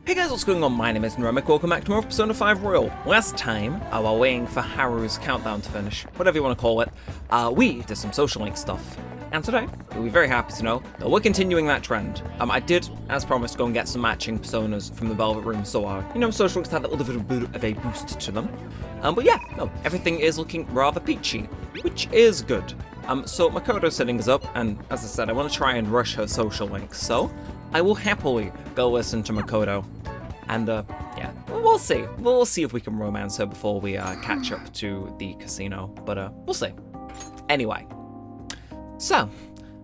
Hey guys, what's going on? My name is Neremik, welcome back to more of Persona 5 Royal. Last time, while waiting for Haru's countdown to finish, whatever you want to call it, we did some social link stuff. And today, you'll be very happy to know that we're continuing that trend. I did, as promised, go and get some matching personas from the Velvet Room, so social links have a little bit of a boost to them. But yeah, no, everything is looking rather peachy, which is good. So Makoto's setting us up, and as I said, I want to try and rush her social links, so I will happily go listen to Makoto. And, yeah, we'll see. We'll see if we can romance her before we catch up to the casino, but we'll see. Anyway, so,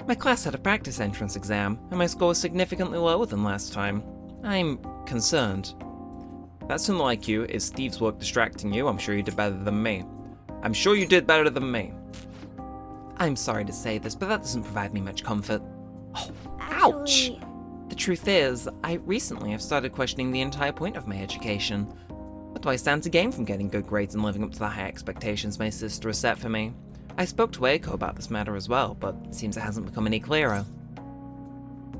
my class had a practice entrance exam, and my score was significantly lower than last time. I'm concerned. That's unlike you. Is Steve's work distracting you? I'm sure you did better than me. I'm sure you did better than me. I'm sorry to say this, but that doesn't provide me much comfort. Oh, ouch! The truth is, I recently have started questioning the entire point of my education. What do I stand to gain from getting good grades and living up to the high expectations my sister has set for me? I spoke to Eiko about this matter as well, but it seems it hasn't become any clearer.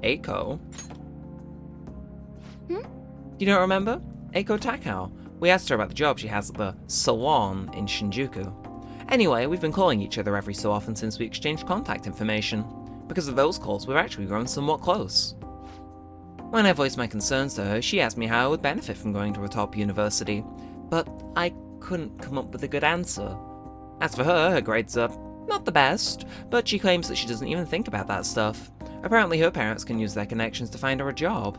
Eiko? You don't remember? Eiko Takao. We asked her about the job she has at the salon in Shinjuku. Anyway, we've been calling each other every so often since we exchanged contact information. Because of those calls, we've actually grown somewhat close. When I voiced my concerns to her, she asked me how I would benefit from going to a top university, but I couldn't come up with a good answer. As for her grades are not the best, but she claims that she doesn't even think about that stuff. Apparently her parents can use their connections to find her a job.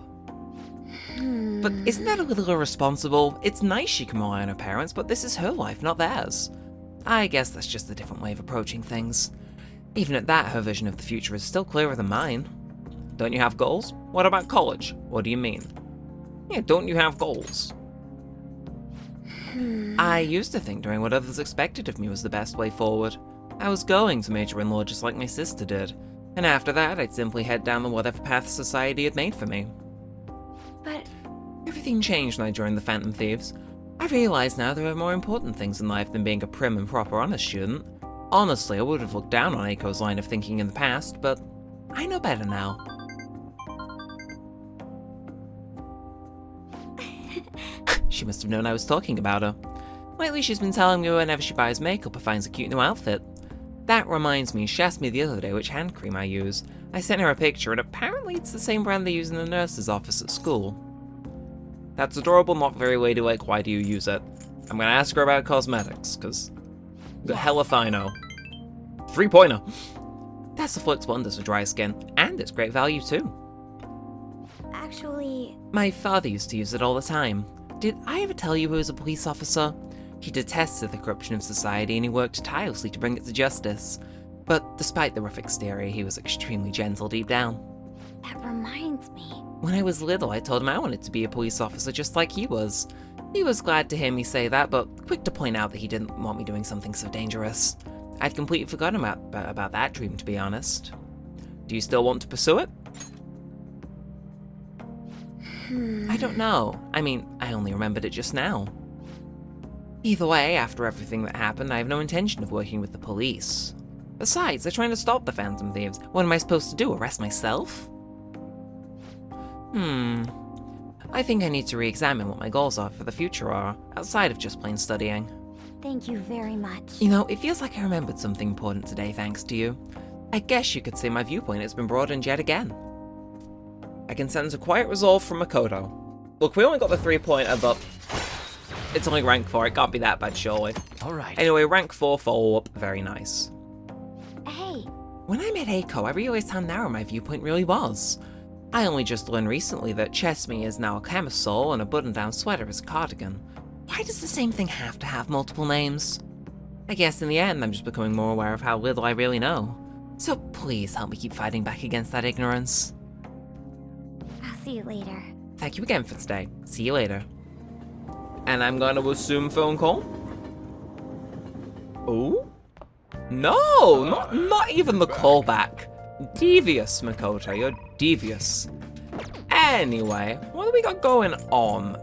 But isn't that a little irresponsible? It's nice she can rely on her parents, but this is her life, not theirs. I guess that's just a different way of approaching things. Even at that, her vision of the future is still clearer than mine. Don't you have goals? What about college? What do you mean? Yeah, don't you have goals? I used to think doing what others expected of me was the best way forward. I was going to major in law just like my sister did, and after that I'd simply head down the whatever path society had made for me. But everything changed when I joined the Phantom Thieves. I realize now there are more important things in life than being a prim and proper honest student. Honestly, I would have looked down on Eiko's line of thinking in the past, but I know better now. She must have known I was talking about her. Lately she's been telling me whenever she buys makeup or finds a cute new outfit. That reminds me, she asked me the other day which hand cream I use. I sent her a picture and apparently it's the same brand they use in the nurse's office at school. That's adorable, not very ladylike, why do you use it? I'm gonna ask her about cosmetics, cause the hell if I know. 3-pointer! That's the Flux Wonders for dry skin, and it's great value too. actually, My father used to use it all the time. Did I ever tell you he was a police officer? He detested the corruption of society and he worked tirelessly to bring it to justice. But despite the rough exterior, he was extremely gentle deep down. that reminds me. When I was little, I told him I wanted to be a police officer just like he was. He was glad to hear me say that, but quick to point out that he didn't want me doing something so dangerous. I'd completely forgotten about that dream, to be honest. Do you still want to pursue it? I don't know. I mean, I only remembered it just now. Either way, after everything that happened, I have no intention of working with the police. Besides, they're trying to stop the Phantom Thieves. What am I supposed to do, arrest myself? I think I need to re-examine what my goals are for the future are, outside of just plain studying. Thank you very much. You know, it feels like I remembered something important today thanks to you. I guess you could say my viewpoint has been broadened yet again. I can sense a quiet resolve from Makoto. Look, we only got the 3-pointer, but it's only rank 4, it can't be that bad surely. Alright. Anyway, rank 4 follow-up, very nice. Hey, When I met Eiko, I realized how narrow my viewpoint really was. I only just learned recently that Chesme is now a camisole and a button-down sweater is a cardigan. Why does the same thing have to have multiple names? I guess in the end, I'm just becoming more aware of how little I really know. So please help me keep fighting back against that ignorance. I'll see you later. Thank you again for today. See you later. And I'm going to assume phone call? Oh? No, not even the callback. Devious, Makoto, you're devious. Anyway, what do we got going on?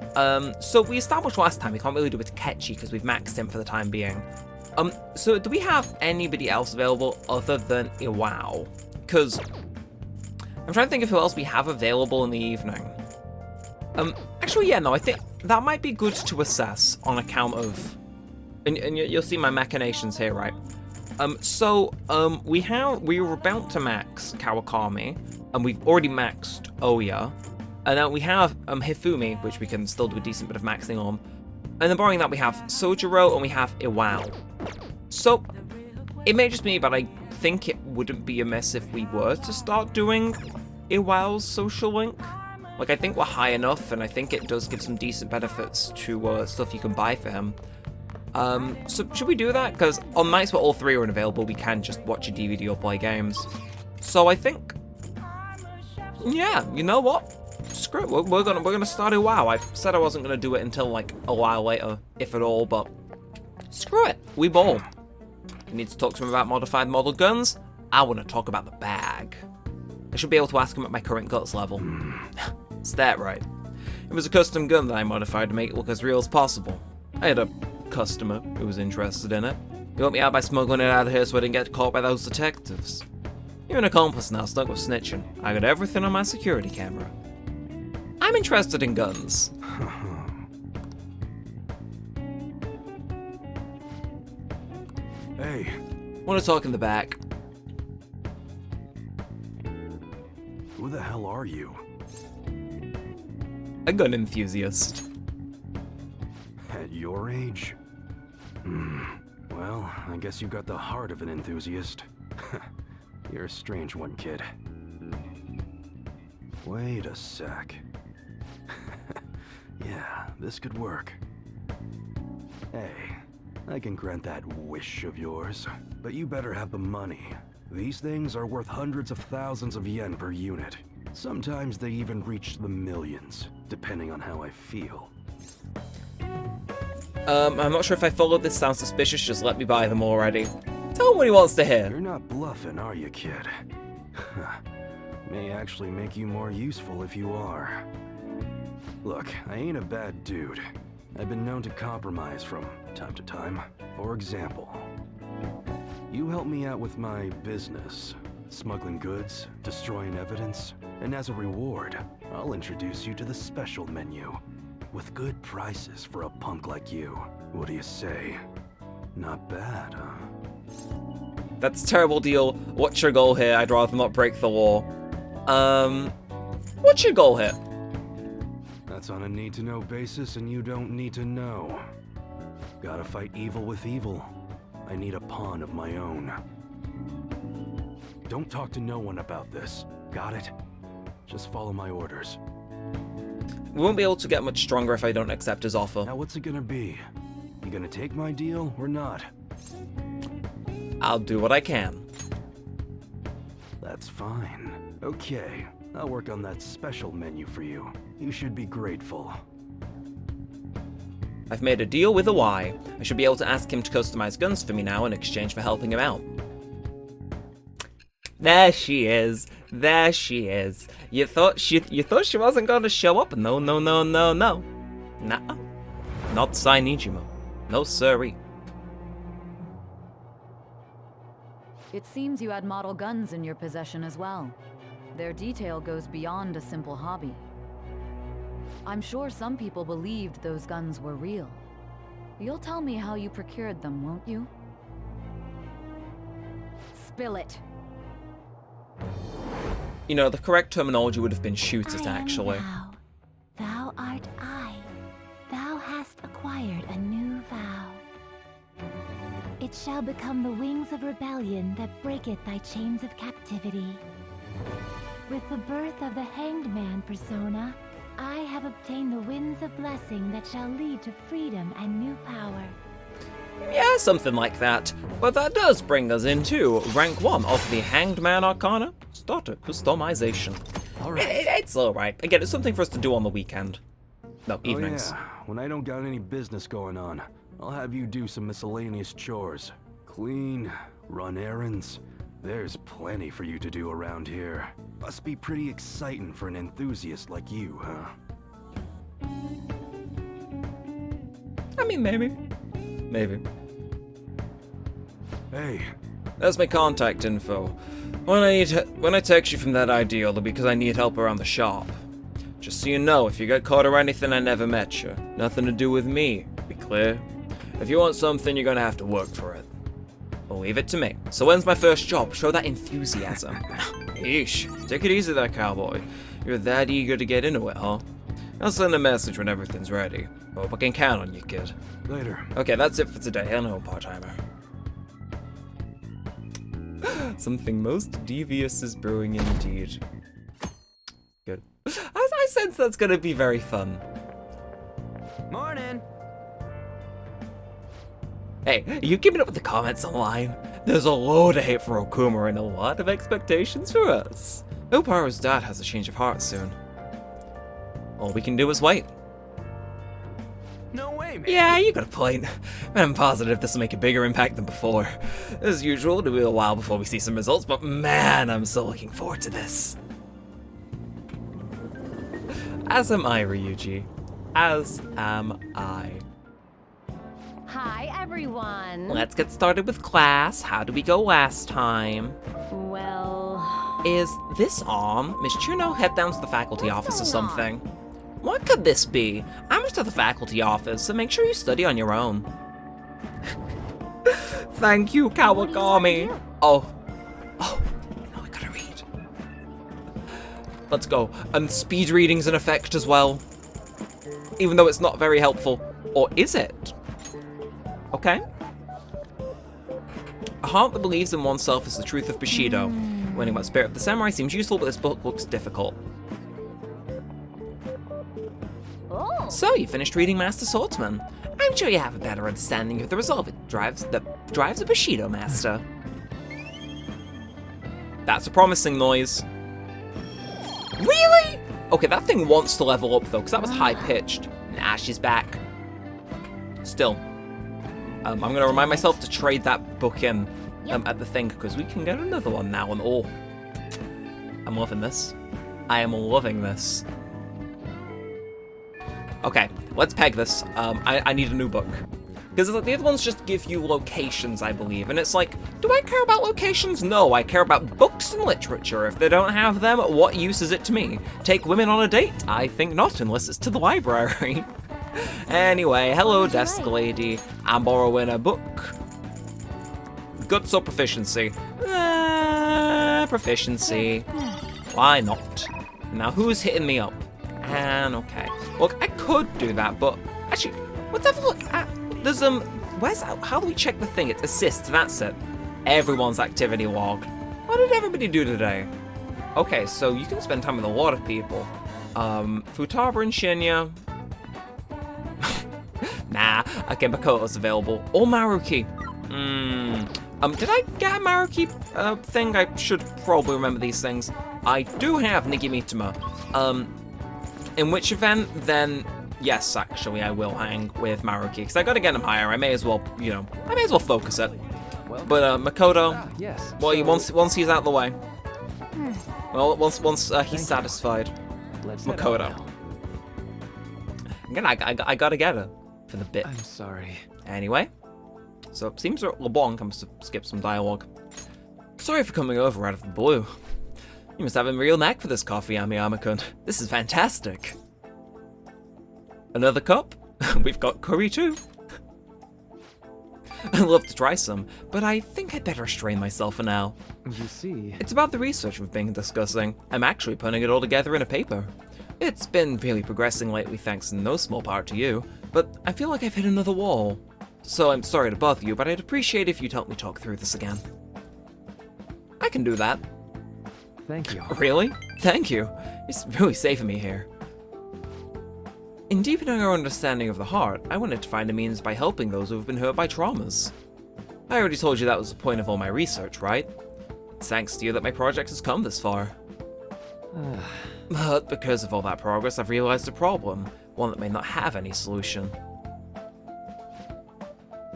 So we established last time we can't really do it to Ketchy because we've maxed him for the time being. So do we have anybody else available other than Iwao? Because I'm trying to think of who else we have available in the evening. Actually, Actually, yeah, no, I think that might be good to assess on account of... And you'll see my machinations here, right? We were about to max Kawakami, and we've already maxed Oya. And now we have Hifumi, which we can still do a decent bit of maxing on. And then borrowing that, we have Sojiro and we have Iwao. So, it may just be, but I think it wouldn't be amiss if we were to start doing Iwao's social link. Like, I think we're high enough, and I think it does give some decent benefits to stuff you can buy for him. So should we do that? Because on nights where all three are unavailable, we can just watch a DVD or play games. So I think, yeah, you know what? Screw it. We're gonna start Iwao. I said I wasn't gonna do it until like a while later, if at all, but screw it. We ball. You need to talk to him about modified model guns. I want to talk about the bag. I should be able to ask him at my current guts level. Is that right? It was a custom gun that I modified to make it look as real as possible. I had a customer who was interested in it. He helped me out by smuggling it out of here so I didn't get caught by those detectives. You're an accomplice now, stuck with snitching. I got everything on my security camera. I'm interested in guns. Hey. Want to talk in the back. Who the hell are you? A gun enthusiast. At your age? Well, I guess you got the heart of an enthusiast. You're a strange one, kid. Wait a sec. Yeah, this could work. Hey, I can grant that wish of yours, but you better have the money. These things are worth hundreds of thousands of yen per unit. Sometimes they even reach the millions, depending on how I feel. I'm not sure if I followed this. Sounds suspicious. Just let me buy them already. Tell him what he wants to hear. You're not bluffing, are you, kid? May actually make you more useful if you are. Look, I ain't a bad dude. I've been known to compromise from time to time. For example, you help me out with my business, smuggling goods, destroying evidence, and as a reward, I'll introduce you to the special menu, with good prices for a punk like you. What do you say? Not bad, huh? That's a terrible deal. What's your goal here? I'd rather not break the law. What's your goal here? That's on a need-to-know basis, and you don't need to know. Gotta fight evil with evil. I need a pawn of my own. Don't talk to no one about this. Got it? Just follow my orders. We won't be able to get much stronger if I don't accept his offer. Now what's it gonna be? You gonna take my deal or not? I'll do what I can. That's fine. Okay, I'll work on that special menu for you. You should be grateful. I've made a deal with a Y. I should be able to ask him to customize guns for me now in exchange for helping him out. There she is. There she is. You thought she wasn't going to show up? No. Nuh-uh. Not Sainijima. No siree. It seems you had model guns in your possession as well. Their detail goes beyond a simple hobby. I'm sure some people believed those guns were real. You'll tell me how you procured them, won't you? Spill it. You know, the correct terminology would have been shoot it, actually. Thou. Thou art I. Thou hast acquired a new vow. It shall become the wings of rebellion that breaketh thy chains of captivity. With the birth of the Hanged Man persona, I have obtained the winds of blessing that shall lead to freedom and new power. Yeah, something like that. But that does bring us into rank 1 of the Hanged Man Arcana starter customization. Alright. It's alright. Again, it's something for us to do on the weekend. No, evenings. Oh yeah, when I don't got any business going on, I'll have you do some miscellaneous chores. Clean, run errands. There's plenty for you to do around here. Must be pretty exciting for an enthusiast like you, huh? I mean, maybe. Maybe. Hey. There's my contact info. When I text you from that ID, it'll be because I need help around the shop. Just so you know, if you get caught or anything, I never met you. Nothing to do with me. Be clear? If you want something, you're gonna have to work for it. Well, leave it to me. So when's my first job? Show that enthusiasm. Yeesh. Take it easy there, cowboy. You're that eager to get into it, huh? I'll send a message when everything's ready. Hope I can count on you, kid. Later. Okay, that's it for today. I know, part-timer. Something most devious is brewing indeed. Good. I sense that's gonna be very fun. Morning. Hey, are you keeping up with the comments online? There's a load of hate for Okuma and a lot of expectations for us. Hope Haru's dad has a change of heart soon. All we can do is wait. No way, man. Yeah, you got a point. I'm positive this will make a bigger impact than before. As usual, it'll be a while before we see some results, but man, I'm so looking forward to this. As am I, Ryuji. As am I. Hi, everyone. Let's get started with class. How did we go last time? Well, Is this on? Miss Chuno head down to the faculty What's office or going on? something? What could this be? I'm just at the faculty office, so make sure you study on your own. Thank you, What do you want Kawakami. to do? Oh, no, I gotta read. Let's go. And speed reading's in effect as well. Even though it's not very helpful. Or is it? Okay. A heart that believes in oneself is the truth of Bushido. Learning about Spirit of the Samurai seems useful, but this book looks difficult. oh, So, you finished reading Master Swordsman. I'm sure you have a better understanding of the resolve it drives a Bushido master. That's a promising noise. Really? Okay, that thing wants to level up though, because that was high-pitched. Nah, she's back. Still. I'm gonna remind myself to trade that book in at the thing, because we can get another one now, and oh. I'm loving this. I am loving this. Okay, let's peg this. I need a new book. Because the other ones just give you locations, I believe. And it's like, do I care about locations? No, I care about books and literature. If they don't have them, what use is it to me? Take women on a date? I think not, unless it's to the library. Anyway, hello, desk lady. I'm borrowing a book. Guts or proficiency? Proficiency. Why not? Now, who's hitting me up? And okay. Look, I could do that, but actually, let's have a look at. There's how do we check the thing? It's assist, that's it. Everyone's activity log. What did everybody do today? Okay, so you can spend time with a lot of people. Futaba and Shinya. Nah, okay, Makoto's available. Or Maruki. Did I get a Maruki thing? I should probably remember these things. I do have Nigimitama. In which event, then, yes, actually, I will hang with Maruki, because I gotta get him higher. I may as well, focus it. But Makoto, Yes. well, once he's out of the way. Well, once he's satisfied, Let's head Makoto. out Again, now. I gotta get her for the bit. I'm sorry. Anyway, so it seems that LeBlanc comes to skip some dialogue. Sorry for coming over out of the blue. You must have a real knack for this coffee, Amiyama-kun. This is fantastic. Another cup? We've got curry too. I'd love to try some, but I think I'd better restrain myself for now. You see, It's about the research we've been discussing. I'm actually putting it all together in a paper. It's been really progressing lately thanks in no small part to you, but I feel like I've hit another wall. So I'm sorry to bother you, but I'd appreciate if you'd help me talk through this again. I can do that. thank you. Really? Thank you. It's really saving me here. In deepening our understanding of the heart, I wanted to find a means by helping those who have been hurt by traumas. I already told you that was the point of all my research, right? It's thanks to you that my project has come this far. But because of all that progress, I've realized a problem, one that may not have any solution.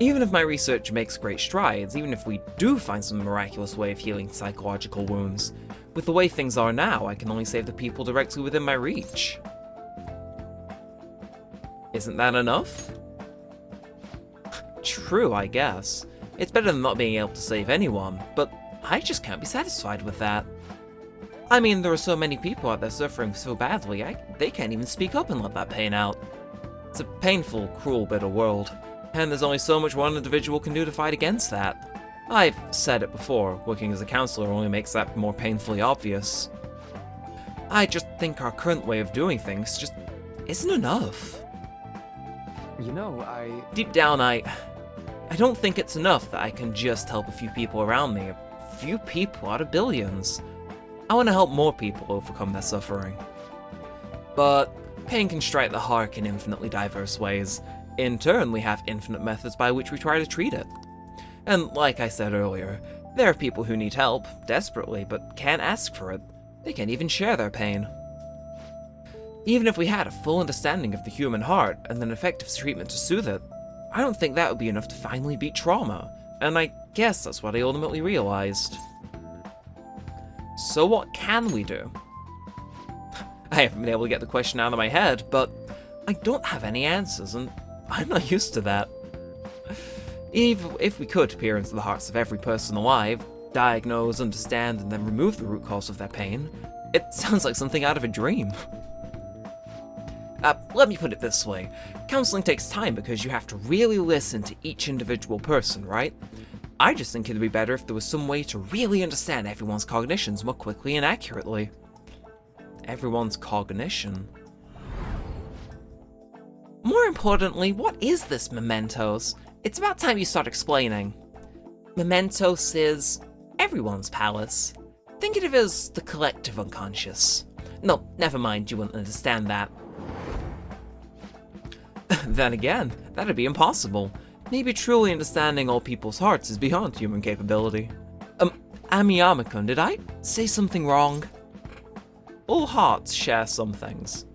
Even if my research makes great strides, even if we do find some miraculous way of healing psychological wounds, with the way things are now, I can only save the people directly within my reach. Isn't that enough? True, I guess. It's better than not being able to save anyone, but I just can't be satisfied with that. I mean, there are so many people out there suffering so badly, they can't even speak up and let that pain out. It's a painful, cruel, bitter world, and there's only so much one individual can do to fight against that. I've said it before, working as a counselor only makes that more painfully obvious. I just think our current way of doing things just isn't enough. You know, Deep down, I don't think it's enough that I can just help a few people around me. A few people out of billions. I want to help more people overcome their suffering. But pain can strike the heart in infinitely diverse ways. In turn, we have infinite methods by which we try to treat it. And like I said earlier, there are people who need help, desperately, but can't ask for it. They can't even share their pain. Even if we had a full understanding of the human heart and an effective treatment to soothe it, I don't think that would be enough to finally beat trauma, and I guess that's what I ultimately realized. So what can we do? I haven't been able to get the question out of my head, but I don't have any answers, and I'm not used to that. If we could peer into the hearts of every person alive, diagnose, understand, and then remove the root cause of their pain, it sounds like something out of a dream. Let me put it this way. Counseling takes time because you have to really listen to each individual person, right? I just think it'd be better if there was some way to really understand everyone's cognitions more quickly and accurately. Everyone's cognition? More importantly, what is this Mementos? It's about time you start explaining. Mementos is everyone's palace. Think of it as the collective unconscious. No, never mind, you wouldn't understand that. Then again, that'd be impossible. Maybe truly understanding all people's hearts is beyond human capability. Amiyama-kun, did I say something wrong? All hearts share some things.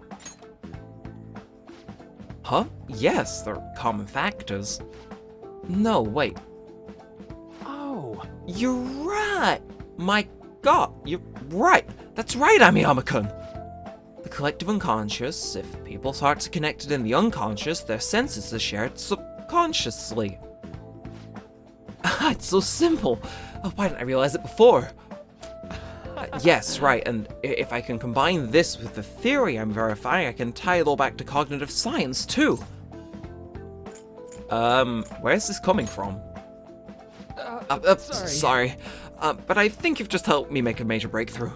Huh? Yes, they're common factors. No, wait. Oh, you're right! My god, you're right! That's right, Amiyama-kun! The collective unconscious, if people's hearts are connected in the unconscious, their senses are shared subconsciously. It's so simple! Oh, why didn't I realize it before? Yes, right, and if I can combine this with the theory I'm verifying, I can tie it all back to cognitive science, too. Where's this coming from? Sorry. But I think you've just helped me make a major breakthrough.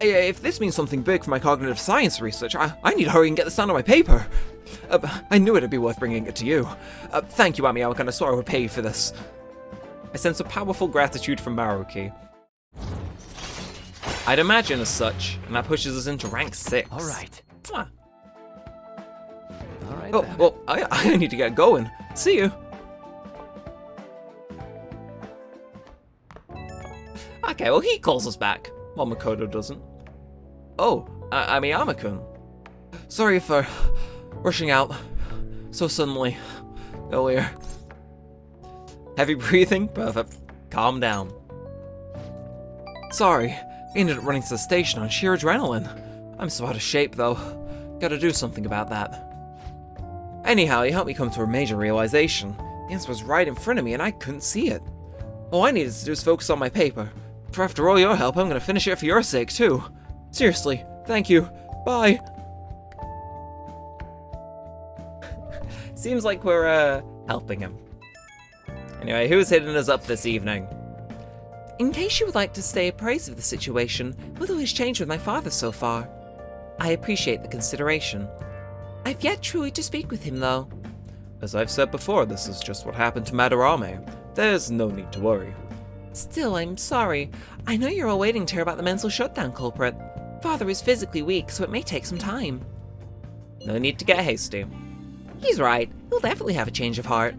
If this means something big for my cognitive science research, I need to hurry and get this down on my paper. I knew it'd be worth bringing it to you. Thank you, Amiyama-kun, I swore I would pay you for this. I sense a powerful gratitude from Maruki. I'd imagine as such, and that pushes us into rank 6. Alright. Mwah. Alright Oh, then. well, I need to get going. See you. Okay, well he calls us back, while Makoto doesn't. Oh, Amiyama-kun. Sorry for rushing out so suddenly earlier. Heavy breathing? Perfect. Calm down. Sorry, I ended up running to the station on sheer adrenaline. I'm so out of shape though. Gotta do something about that. Anyhow, he helped me come to a major realization. The answer was right in front of me and I couldn't see it. All I needed to do was focus on my paper. For after all your help, I'm gonna finish it for your sake too. Seriously, thank you. Bye. Seems like we're, helping him. Anyway, who's hitting us up this evening? In case you would like to stay apprised of the situation, little has changed with my father so far. I appreciate the consideration. I've yet truly to speak with him, though. As I've said before, this is just what happened to Madarame. There's no need to worry. Still, I'm sorry. I know you're all waiting to hear about the mental shutdown culprit. Father is physically weak, so it may take some time. No need to get hasty. He's right. He'll definitely have a change of heart.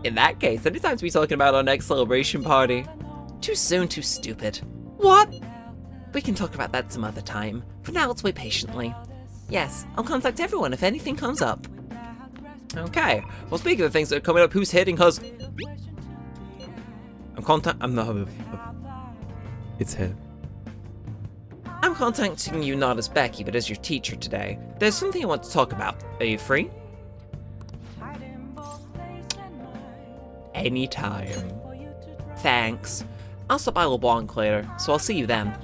In that case, any time to be talking about our next celebration party. Too soon, too stupid. What? We can talk about that some other time. For now, let's wait patiently. Yes, I'll contact everyone if anything comes up. Okay. Well, speaking of things that are coming up, who's hitting us? I'm not. It's him. I'm contacting you not as Becky, but as your teacher today. There's something I want to talk about. Are you free? Anytime. Thanks. I'll stop by LeBlanc later, so I'll see you then.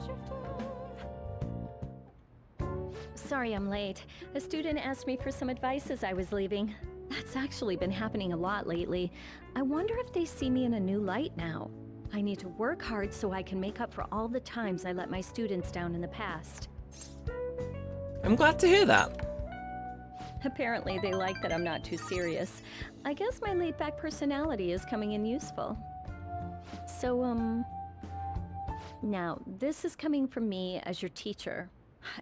Sorry I'm late. A student asked me for some advice as I was leaving. That's actually been happening a lot lately. I wonder if they see me in a new light now. I need to work hard so I can make up for all the times I let my students down in the past. I'm glad to hear that. Apparently they like that I'm not too serious. I guess my laid-back personality is coming in useful. So, now, this is coming from me as your teacher.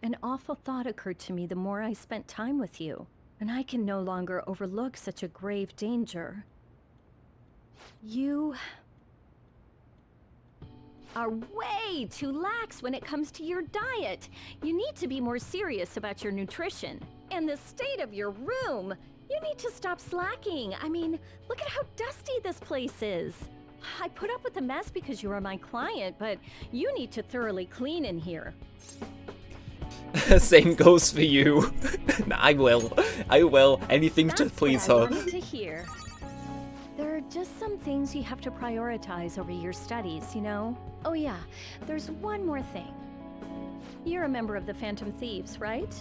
An awful thought occurred to me the more I spent time with you, and I can no longer overlook such a grave danger. You are way too lax when it comes to your diet. You need to be more serious about your nutrition. And the state of your room. You need to stop slacking. I mean, look at how dusty this place is. I put up with the mess because you are my client, but you need to thoroughly clean in here. Same goes for you. I will. Anything to please her. That's what I wanted to hear. There are just some things you have to prioritize over your studies, you know? Oh yeah, there's one more thing. You're a member of the Phantom Thieves, right?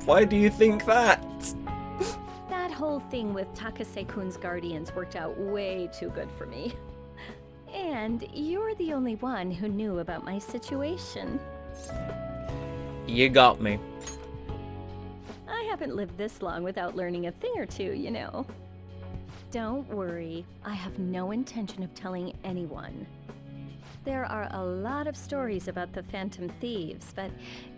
Why do you think that? That whole thing with Takase-kun's guardians worked out way too good for me. And you're the only one who knew about my situation. You got me. I haven't lived this long without learning a thing or two, you know. Don't worry, I have no intention of telling anyone. There are a lot of stories about the Phantom Thieves, but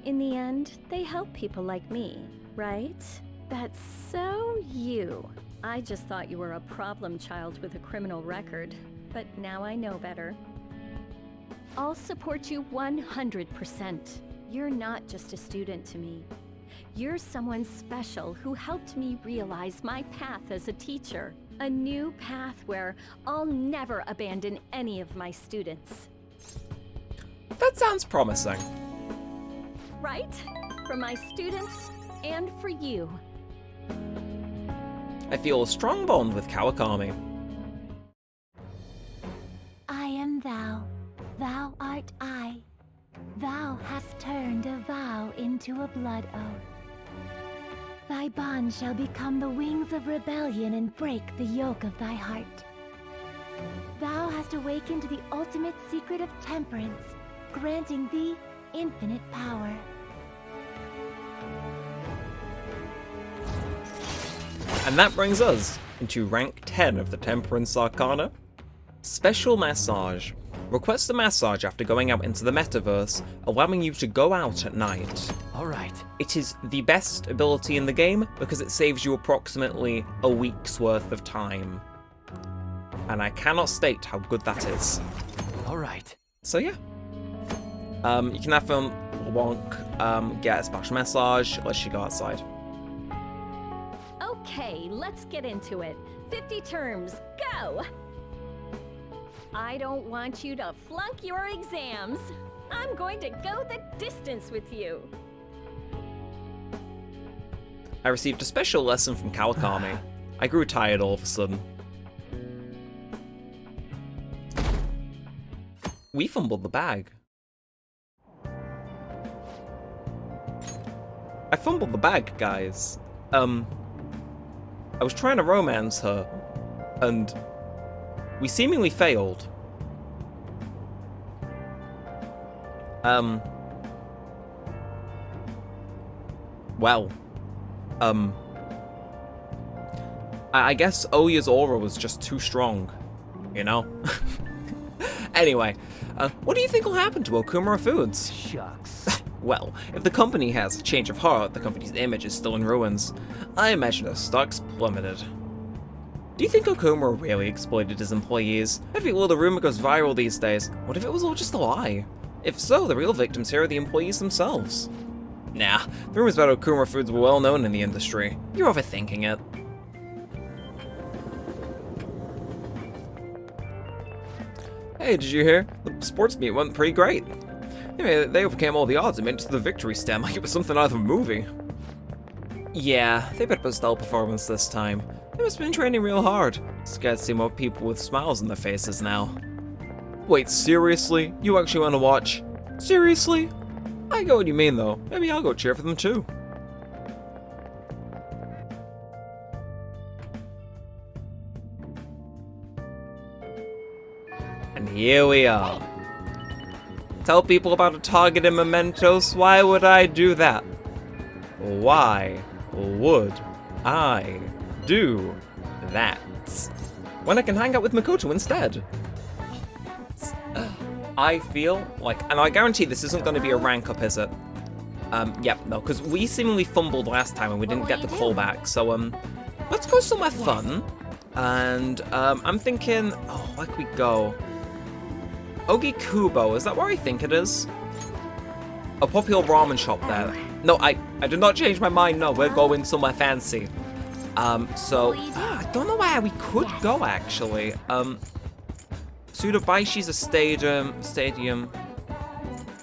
in the end, they help people like me, right? That's so you. I just thought you were a problem child with a criminal record, but now I know better. I'll support you 100%. You're not just a student to me. You're someone special who helped me realize my path as a teacher. A new path where I'll never abandon any of my students. That sounds promising. Right? For my students and for you. I feel a strong bond with Kawakami. I am thou, thou art I. Thou hast turned a vow into a blood oath. Thy bond shall become the wings of rebellion and break the yoke of thy heart. Thou hast awakened to the ultimate secret of temperance, granting thee infinite power. And that brings us into rank 10 of the Temperance Arcana. Special Massage. Request a massage after going out into the metaverse, allowing you to go out at night. Alright. It is the best ability in the game because it saves you approximately a week's worth of time. And I cannot state how good that is. Alright. So yeah. You can have Wonk get a special massage, let you go outside. Okay, let's get into it. 50 terms, go! I don't want you to flunk your exams. I'm going to go the distance with you. I received a special lesson from Kawakami. I grew tired all of a sudden. We fumbled the bag. I fumbled the bag, guys. I was trying to romance her, and we seemingly failed. Well, I guess Oya's aura was just too strong, you know? Anyway, what do you think will happen to Okumura Foods? Shucks. Well, if the company has a change of heart, the company's image is still in ruins. I imagine their stocks plummeted. Do you think Okumura really exploited his employees? Every little rumor goes viral these days. What if it was all just a lie? If so, the real victims here are the employees themselves. Nah, the rumors about Okumura Foods were well known in the industry. You're overthinking it. Hey, did you hear? The sports meet went pretty great. Anyway, they overcame all the odds and made it to the victory stem like it was something out of a movie. Yeah, they put up a stellar performance this time. They must have been training real hard. Scared to see more people with smiles on their faces now. Wait, seriously? You actually want to watch? Seriously? I get what you mean, though. Maybe I'll go cheer for them, too. And here we are. Tell people about a target in Mementos. Why would I do that? Why would I do that? When I can hang out with Makoto instead. I feel like, and I guarantee this isn't going to be a rank up, is it? Yep, no, because we seemingly fumbled last time and we didn't get the callback. So, let's go somewhere fun. And, I'm thinking, oh, where could we go? Ogi Kubo, is that where I think it is? A popular ramen shop there. No, I did not change my mind, no, we're going somewhere fancy. I don't know where we could go, actually. Sudabaishi's a stadium.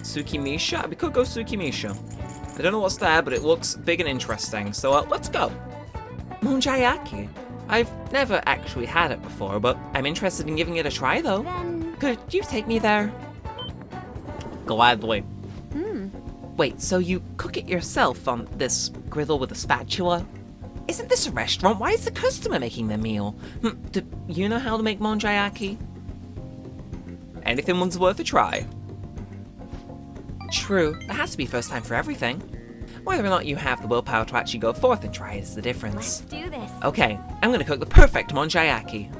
Tsukimisha? We could go Tsukimisha. I don't know what's there, but it looks big and interesting, so let's go. Monjayaki. I've never actually had it before, but I'm interested in giving it a try, though. Could you take me there? Gladly. Wait, so you cook it yourself on this griddle with a spatula? Isn't this a restaurant? Why is the customer making the meal? Do you know how to make monjayaki? Anything one's worth a try. True, there has to be first time for everything. Whether or not you have the willpower to actually go forth and try it is the difference. Let's do this. Okay, I'm gonna cook the perfect monjayaki.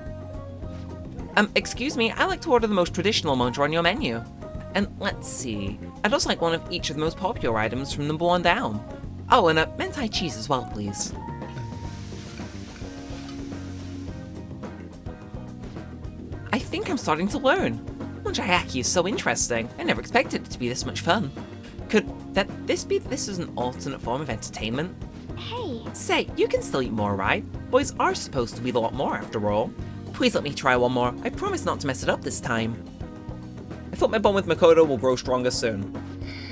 Excuse me, I like to order the most traditional monja on your menu. And let's see, I'd also like one of each of the most popular items from number 1 down. Oh, and a mentai cheese as well, please. I think I'm starting to learn. Monjayaki is so interesting. I never expected it to be this much fun. Could this is an alternate form of entertainment? Hey. Say, you can still eat more, right? Boys are supposed to eat a lot more after all. Please let me try one more. I promise not to mess it up this time. I thought my bond with Makoto will grow stronger soon.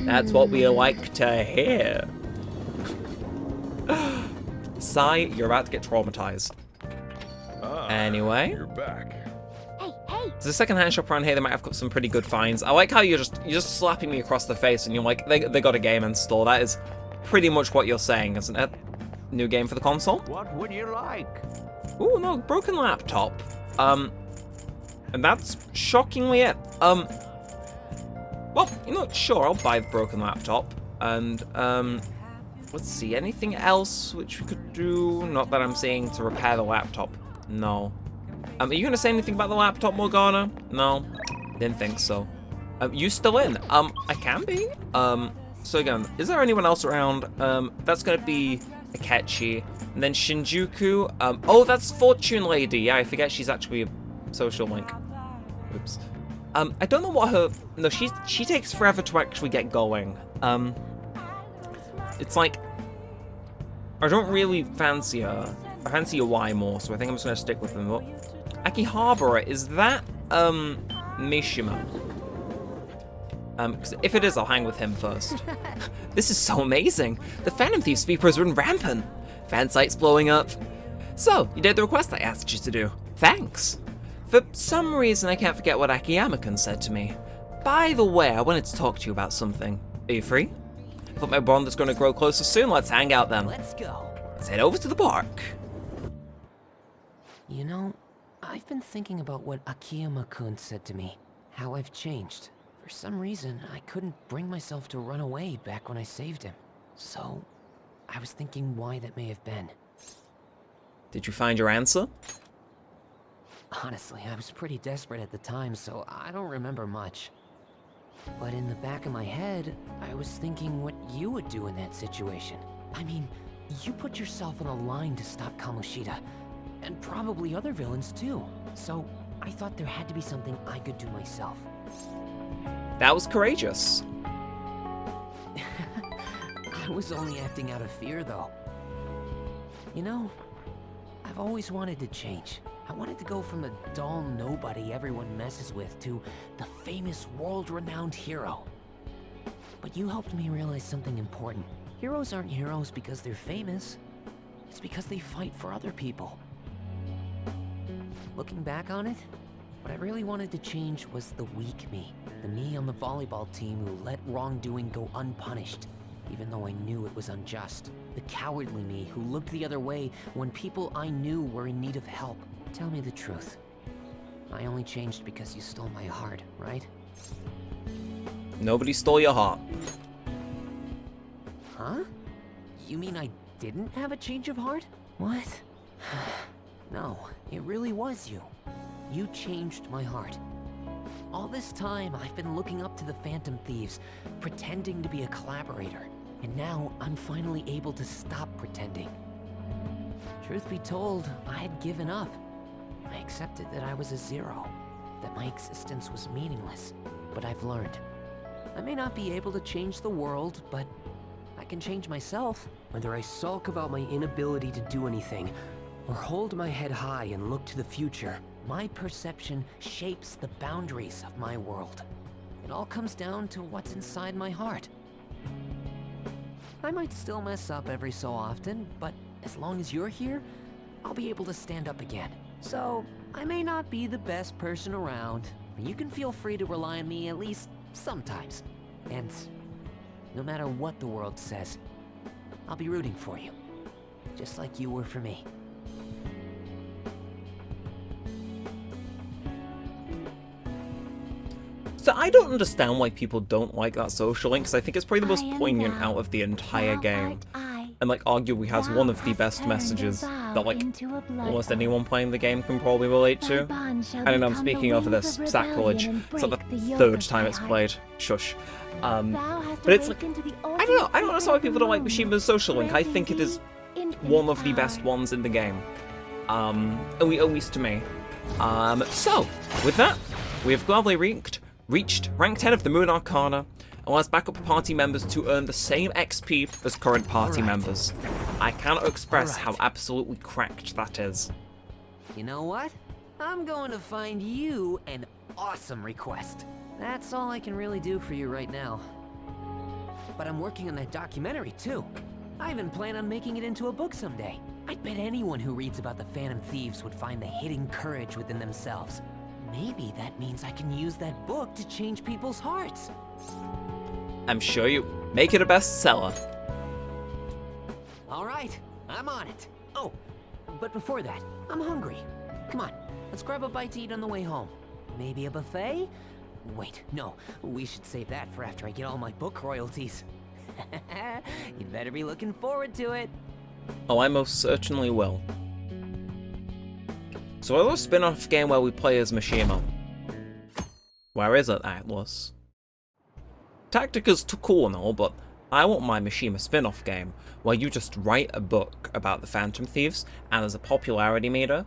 That's what we like to hear. Sai, you're about to get traumatized. Anyway. You're back. Hey. There's a second-hand shop around here that might have got some pretty good finds. I like how you're just slapping me across the face and you're like, they got a game in store. That is pretty much what you're saying, isn't it? New game for the console? What would you like? Ooh, no, broken laptop. And that's shockingly it. Well, you know, sure, I'll buy the broken laptop. And, let's see, anything else which we could do? Not that I'm saying to repair the laptop. No. Are you gonna say anything about the laptop, Morgana? No, didn't think so. You still in? I can be. So again, is there anyone else around? That's gonna be Akechi, and then Shinjuku. Oh, that's Fortune Lady. Yeah, I forget she's actually a social link. Oops. I don't know what her. No, she takes forever to actually get going. It's like I don't really fancy her. I fancy Yawai more, so I think I'm just gonna stick with them. But Akihabara, is that Mishima? 'Cause if it is, I'll hang with him first. This is so amazing. The Phantom Thieves Speakers run rampant. Fan sites blowing up. So, you did the request I asked you to do. Thanks. For some reason, I can't forget what Akiyama-kun said to me. By the way, I wanted to talk to you about something. Are you free? I thought my bond is going to grow closer soon. Let's hang out then. Let's go. Let's head over to the park. You know, I've been thinking about what Akiyama-kun said to me. How I've changed. For some reason, I couldn't bring myself to run away back when I saved him. So, I was thinking why that may have been. Did you find your answer? Honestly, I was pretty desperate at the time, so I don't remember much. But in the back of my head, I was thinking what you would do in that situation. I mean, you put yourself on the line to stop Kamoshida, and probably other villains too. So, I thought there had to be something I could do myself. That was courageous. I was only acting out of fear, though. You know, I've always wanted to change. I wanted to go from the dull nobody everyone messes with to the famous world-renowned hero. But you helped me realize something important. Heroes aren't heroes because they're famous. It's because they fight for other people. Looking back on it, What I really wanted to change was the weak me. The me on the volleyball team who let wrongdoing go unpunished, even though I knew it was unjust. The cowardly me who looked the other way when people I knew were in need of help. Tell me the truth. I only changed because you stole my heart, right? Nobody stole your heart. Huh? You mean I didn't have a change of heart? What? No, it really was you. You changed my heart. All this time, I've been looking up to the Phantom Thieves, pretending to be a collaborator. And now, I'm finally able to stop pretending. Truth be told, I had given up. I accepted that I was a zero, that my existence was meaningless. But I've learned. I may not be able to change the world, but I can change myself. Whether I sulk about my inability to do anything, or hold my head high and look to the future, my perception shapes the boundaries of my world. It all comes down to what's inside my heart. I might still mess up every so often, but as long as you're here, I'll be able to stand up again. So, I may not be the best person around, but you can feel free to rely on me at least sometimes. And no matter what the world says, I'll be rooting for you, just like you were for me. So I don't understand why people don't like that social link, because I think it's probably the most poignant out of the entire game. And like arguably has one of the best messages that like almost anyone playing the game can probably relate to. I don't know, I'm speaking of this sacrilege. It's like the third time it's played. Shush. But it's like, I don't know why people don't like Mishima's social link. I think it is one of the best ones in the game. At least to me. So, with that, we have gladly reached rank 10 of the Moon Arcana, allows backup party members to earn the same XP as current party members. I cannot express how absolutely cracked that is. You know what? I'm going to find you an awesome request. That's all I can really do for you right now. But I'm working on that documentary too. I even plan on making it into a book someday. I bet anyone who reads about the Phantom Thieves would find the hidden courage within themselves. Maybe that means I can use that book to change people's hearts. I'm sure you make it a bestseller. All right, I'm on it. Oh, but before that, I'm hungry. Come on, let's grab a bite to eat on the way home. Maybe a buffet? Wait, no, we should save that for after I get all my book royalties. You'd better be looking forward to it. Oh, I most certainly will. So a little spin-off game where we play as Mishima. Where is it, Atlas? Tactica's too cool and all, but I want my Mishima spin-off game where you just write a book about the Phantom Thieves and there's a popularity meter,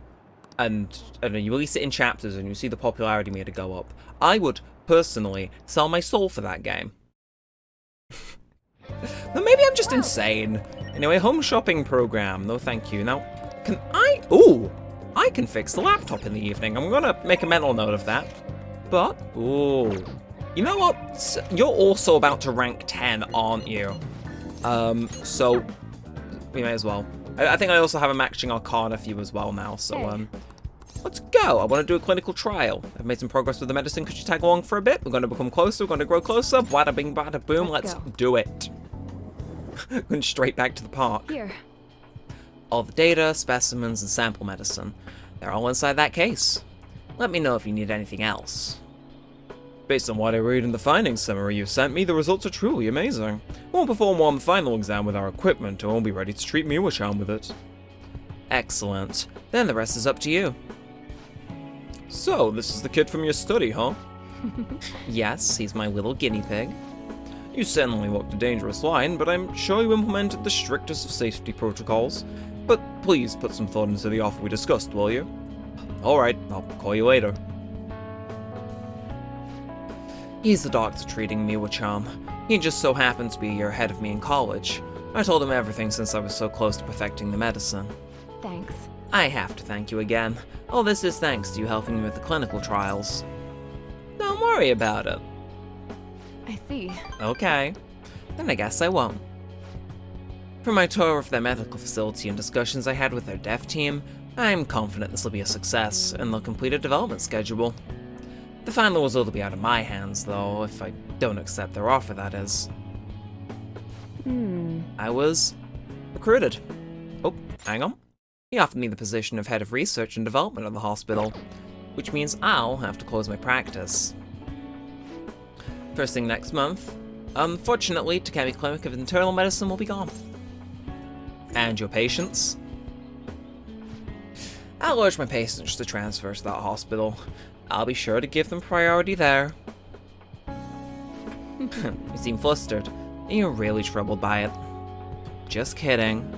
and then you release it in chapters and you see the popularity meter go up. I would personally sell my soul for that game. Now maybe I'm just insane. Anyway, home shopping program. No thank you. Now, can I... Ooh! I can fix the laptop in the evening. I'm gonna make a mental note of that. But, ooh. You know what? You're also about to rank 10, aren't you? So, we may as well. I think I also have a matching Arcana for you as well now, so, let's go. I want to do a clinical trial. I've made some progress with the medicine. Could you tag along for a bit? We're going to become closer. We're going to grow closer. Bada bing, bada boom. Let's do it. Going straight back to the park. Here. All the data, specimens, and sample medicine. They're all inside that case. Let me know if you need anything else. Based on what I read in the findings summary you sent me, the results are truly amazing. We'll perform one final exam with our equipment, and we'll be ready to treat Miwa-chan with it. Excellent. Then the rest is up to you. So, this is the kid from your study, huh? Yes, he's my little guinea pig. You certainly walked a dangerous line, but I'm sure you implemented the strictest of safety protocols. But please put some thought into the offer we discussed, will you? Alright, I'll call you later. He's the doctor treating Miwa-chan. He just so happened to be a year ahead of me in college. I told him everything since I was so close to perfecting the medicine. Thanks. I have to thank you again. All this is thanks to you helping me with the clinical trials. Don't worry about it. I see. Okay. Then I guess I won't. From my tour of their medical facility and discussions I had with their dev team, I'm confident this will be a success, and they'll complete a development schedule. The final result will be out of my hands, though, if I don't accept their offer, that is. I was recruited. Oh, hang on. He offered me the position of head of research and development at the hospital, which means I'll have to close my practice. First thing next month, unfortunately, Takemi Clinic of Internal Medicine will be gone. And your patients? I'll urge my patients to transfer to that hospital. I'll be sure to give them priority there. You seem flustered. You're really troubled by it. Just kidding.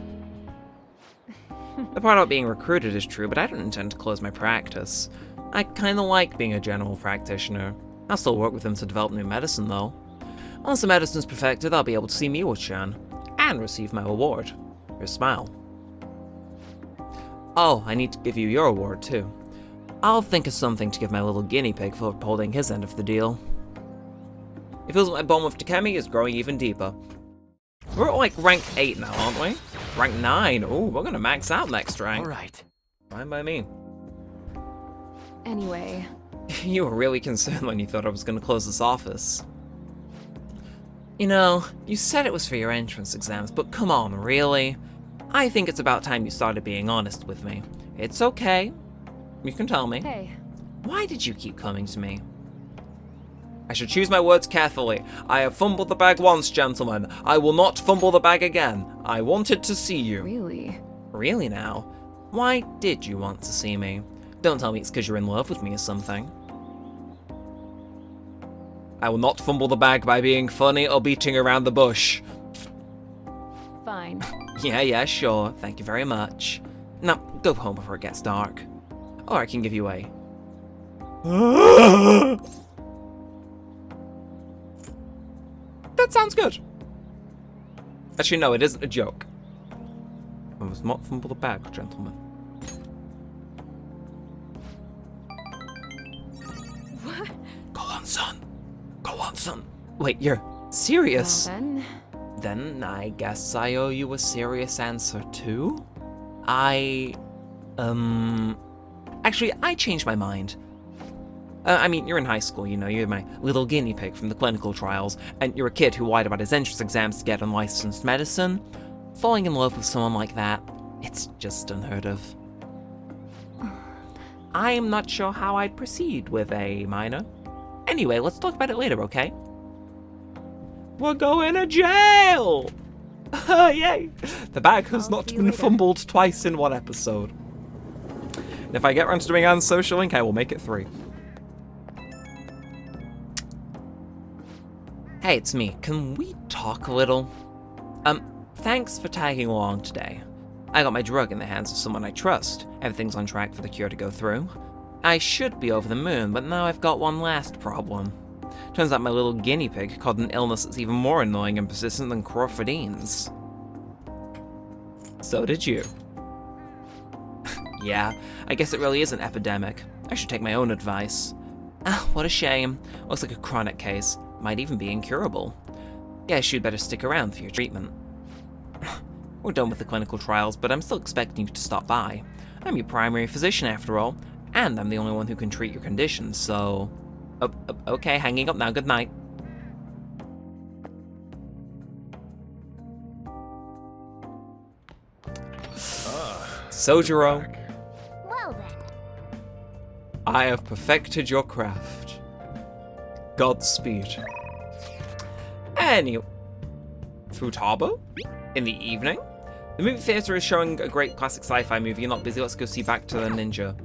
The part about being recruited is true, but I don't intend to close my practice. I kinda like being a general practitioner. I'll still work with them to develop new medicine, though. Once the medicine's perfected, I'll be able to see Miwa-chan and receive my award. Your smile. Oh, I need to give you your award, too. I'll think of something to give my little guinea pig for upholding his end of the deal. It feels like my bond with Takemi is growing even deeper. We're at like rank 8 now, aren't we? Rank 9. Oh, we're gonna max out next rank. Alright. Fine by me. Anyway, You were really concerned when you thought I was gonna close this office. You know, you said it was for your entrance exams, but come on, really? I think it's about time you started being honest with me. It's okay. You can tell me. hey, Why did you keep coming to me? I should choose my words carefully. I have fumbled the bag once, gentlemen. I will not fumble the bag again. I wanted to see you. really? Really now? Why did you want to see me? Don't tell me it's because you're in love with me or something. I will not fumble the bag by being funny or beating around the bush. Fine. Yeah, sure. Thank you very much. Now, go home before it gets dark. Or I can give you a... That sounds good. Actually, no, it isn't a joke. I must not fumble the bag, gentlemen. What? Go on, son. Go on, son. Wait, you're serious? Well then, Then I guess I owe you a serious answer too? Actually, I changed my mind. I mean, you're in high school, you know, you're my little guinea pig from the clinical trials, and you're a kid who lied about his entrance exams to get unlicensed medicine. Falling in love with someone like that, it's just unheard of. I am not sure how I'd proceed with a minor. Anyway, let's talk about it later, okay? We're going to jail! Yay! The bag has I'll not see you been later. fumbled twice in one episode. And if I get around to doing Anne's social link, I will make it 3. Hey, it's me. Can we talk a little? Thanks for tagging along today. I got my drug in the hands of someone I trust. Everything's on track for the cure to go through. I should be over the moon, but now I've got one last problem. Turns out my little guinea pig caught an illness that's even more annoying and persistent than Crawfordine's. So did you. Yeah, I guess it really is an epidemic. I should take my own advice. Ah, what a shame. Looks like a chronic case. Might even be incurable. Guess you'd better stick around for your treatment. We're done with the clinical trials, but I'm still expecting you to stop by. I'm your primary physician after all, and I'm the only one who can treat your condition, so... Okay, hanging up now, good night. Sojiro, Well then. I have perfected your craft. Godspeed. Anyway, Futaba? In the evening? The movie theater is showing a great classic sci-fi movie. You're not busy, let's go see Back to the Ninja.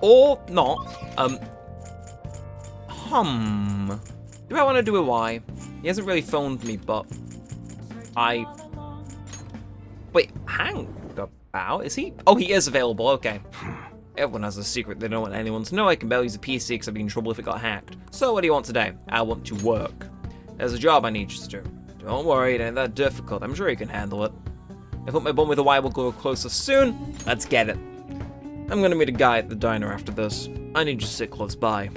Or not. Do I want to do a Y? He hasn't really phoned me, but Wait, hang about? Is he? Oh, he is available, okay. Everyone has a secret they don't want anyone to know. I can barely use a PC because I'd be in trouble if it got hacked. So what do you want today? I want to work. There's a job I need you to do. Don't worry, it ain't that difficult. I'm sure you can handle it. I hope my bond with the Y will go closer soon. Let's get it. I'm gonna meet a guy at the diner after this. I need you to sit close by.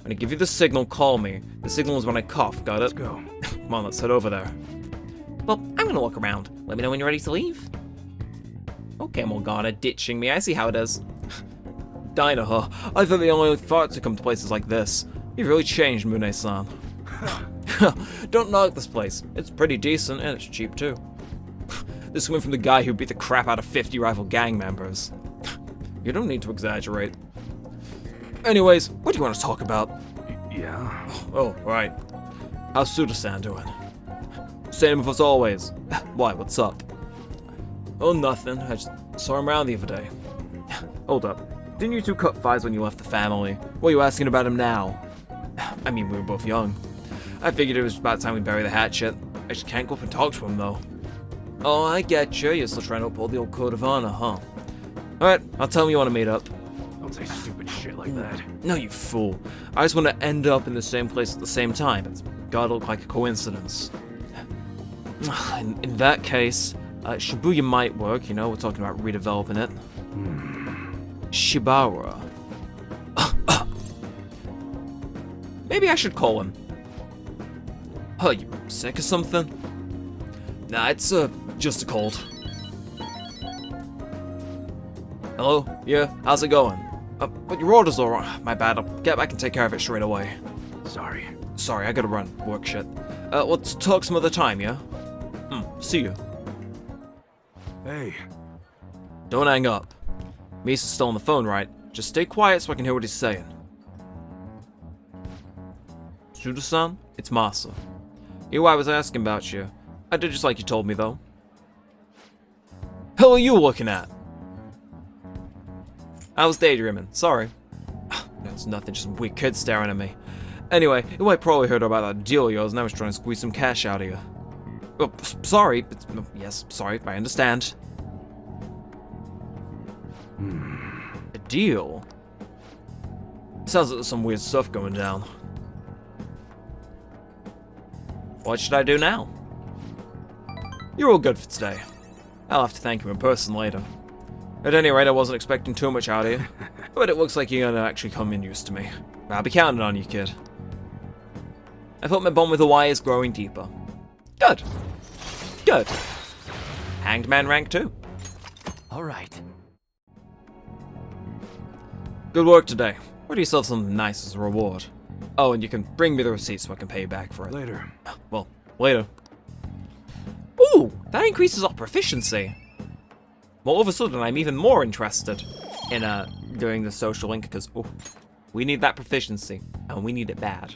When I give you the signal, call me. The signal is when I cough, got it? Let's go. Come on, let's head over there. Well, I'm gonna walk around. Let me know when you're ready to leave. Okay, Morgana, ditching me. I see how it is. Dinah, huh? I thought they only thought to come to places like this. You've really changed, Mune-san. Don't knock this place. It's pretty decent, and it's cheap, too. This coming from the guy who beat the crap out of 50 rival gang members. You don't need to exaggerate. Anyways, what do you want to talk about? Yeah? Oh, right. How's Suda-san doing? Same as always. Why, what's up? Oh, nothing. I just saw him around the other day. Hold up. Didn't you two cut fives when you left the family? What are you asking about him now? I mean, we were both young. I figured it was about time we bury the hatchet. I just can't go up and talk to him, though. Oh, I get you. You're still trying to uphold the old code of honor, huh? Alright, I'll tell him you want to meet up. Don't say stupid shit like that. No, you fool. I just want to end up in the same place at the same time. It's gotta look like a coincidence. In that case, Shibuya might work, you know, we're talking about redeveloping it. Shibara. Maybe I should call him. Oh, you sick or something? Nah, it's just a cold. Hello? Yeah, how's it going? But your order's alright. My bad, I'll get back and take care of it straight away. Sorry. Sorry, I gotta run. Work shit. Let's talk some other time, yeah? See you. Hey. Don't hang up. Misa's still on the phone, right? Just stay quiet so I can hear what he's saying. Suda-san, it's Masa. You, I was asking about you. I did just like you told me, though. Hell are you looking at? I was daydreaming. Sorry. No, it's nothing, just weird kids staring at me. Anyway, you might probably heard about that deal of yours, and I was trying to squeeze some cash out of you. Oh, sorry. Yes, sorry, I understand. A deal? Sounds like there's some weird stuff going down. What should I do now? You're all good for today. I'll have to thank you in person later. At any rate, I wasn't expecting too much out of you, but it looks like you're gonna actually come in used to me. I'll be counting on you, kid. I thought my bond with Hawaii is growing deeper. Good. Good. Hanged man rank 2. All right. Good work today. Order yourself something nice as a reward. Oh, and you can bring me the receipt so I can pay you back for it. Later. Well, later. Ooh, that increases our proficiency. Well, all of a sudden, I'm even more interested in doing the social link because we need that proficiency, and we need it bad.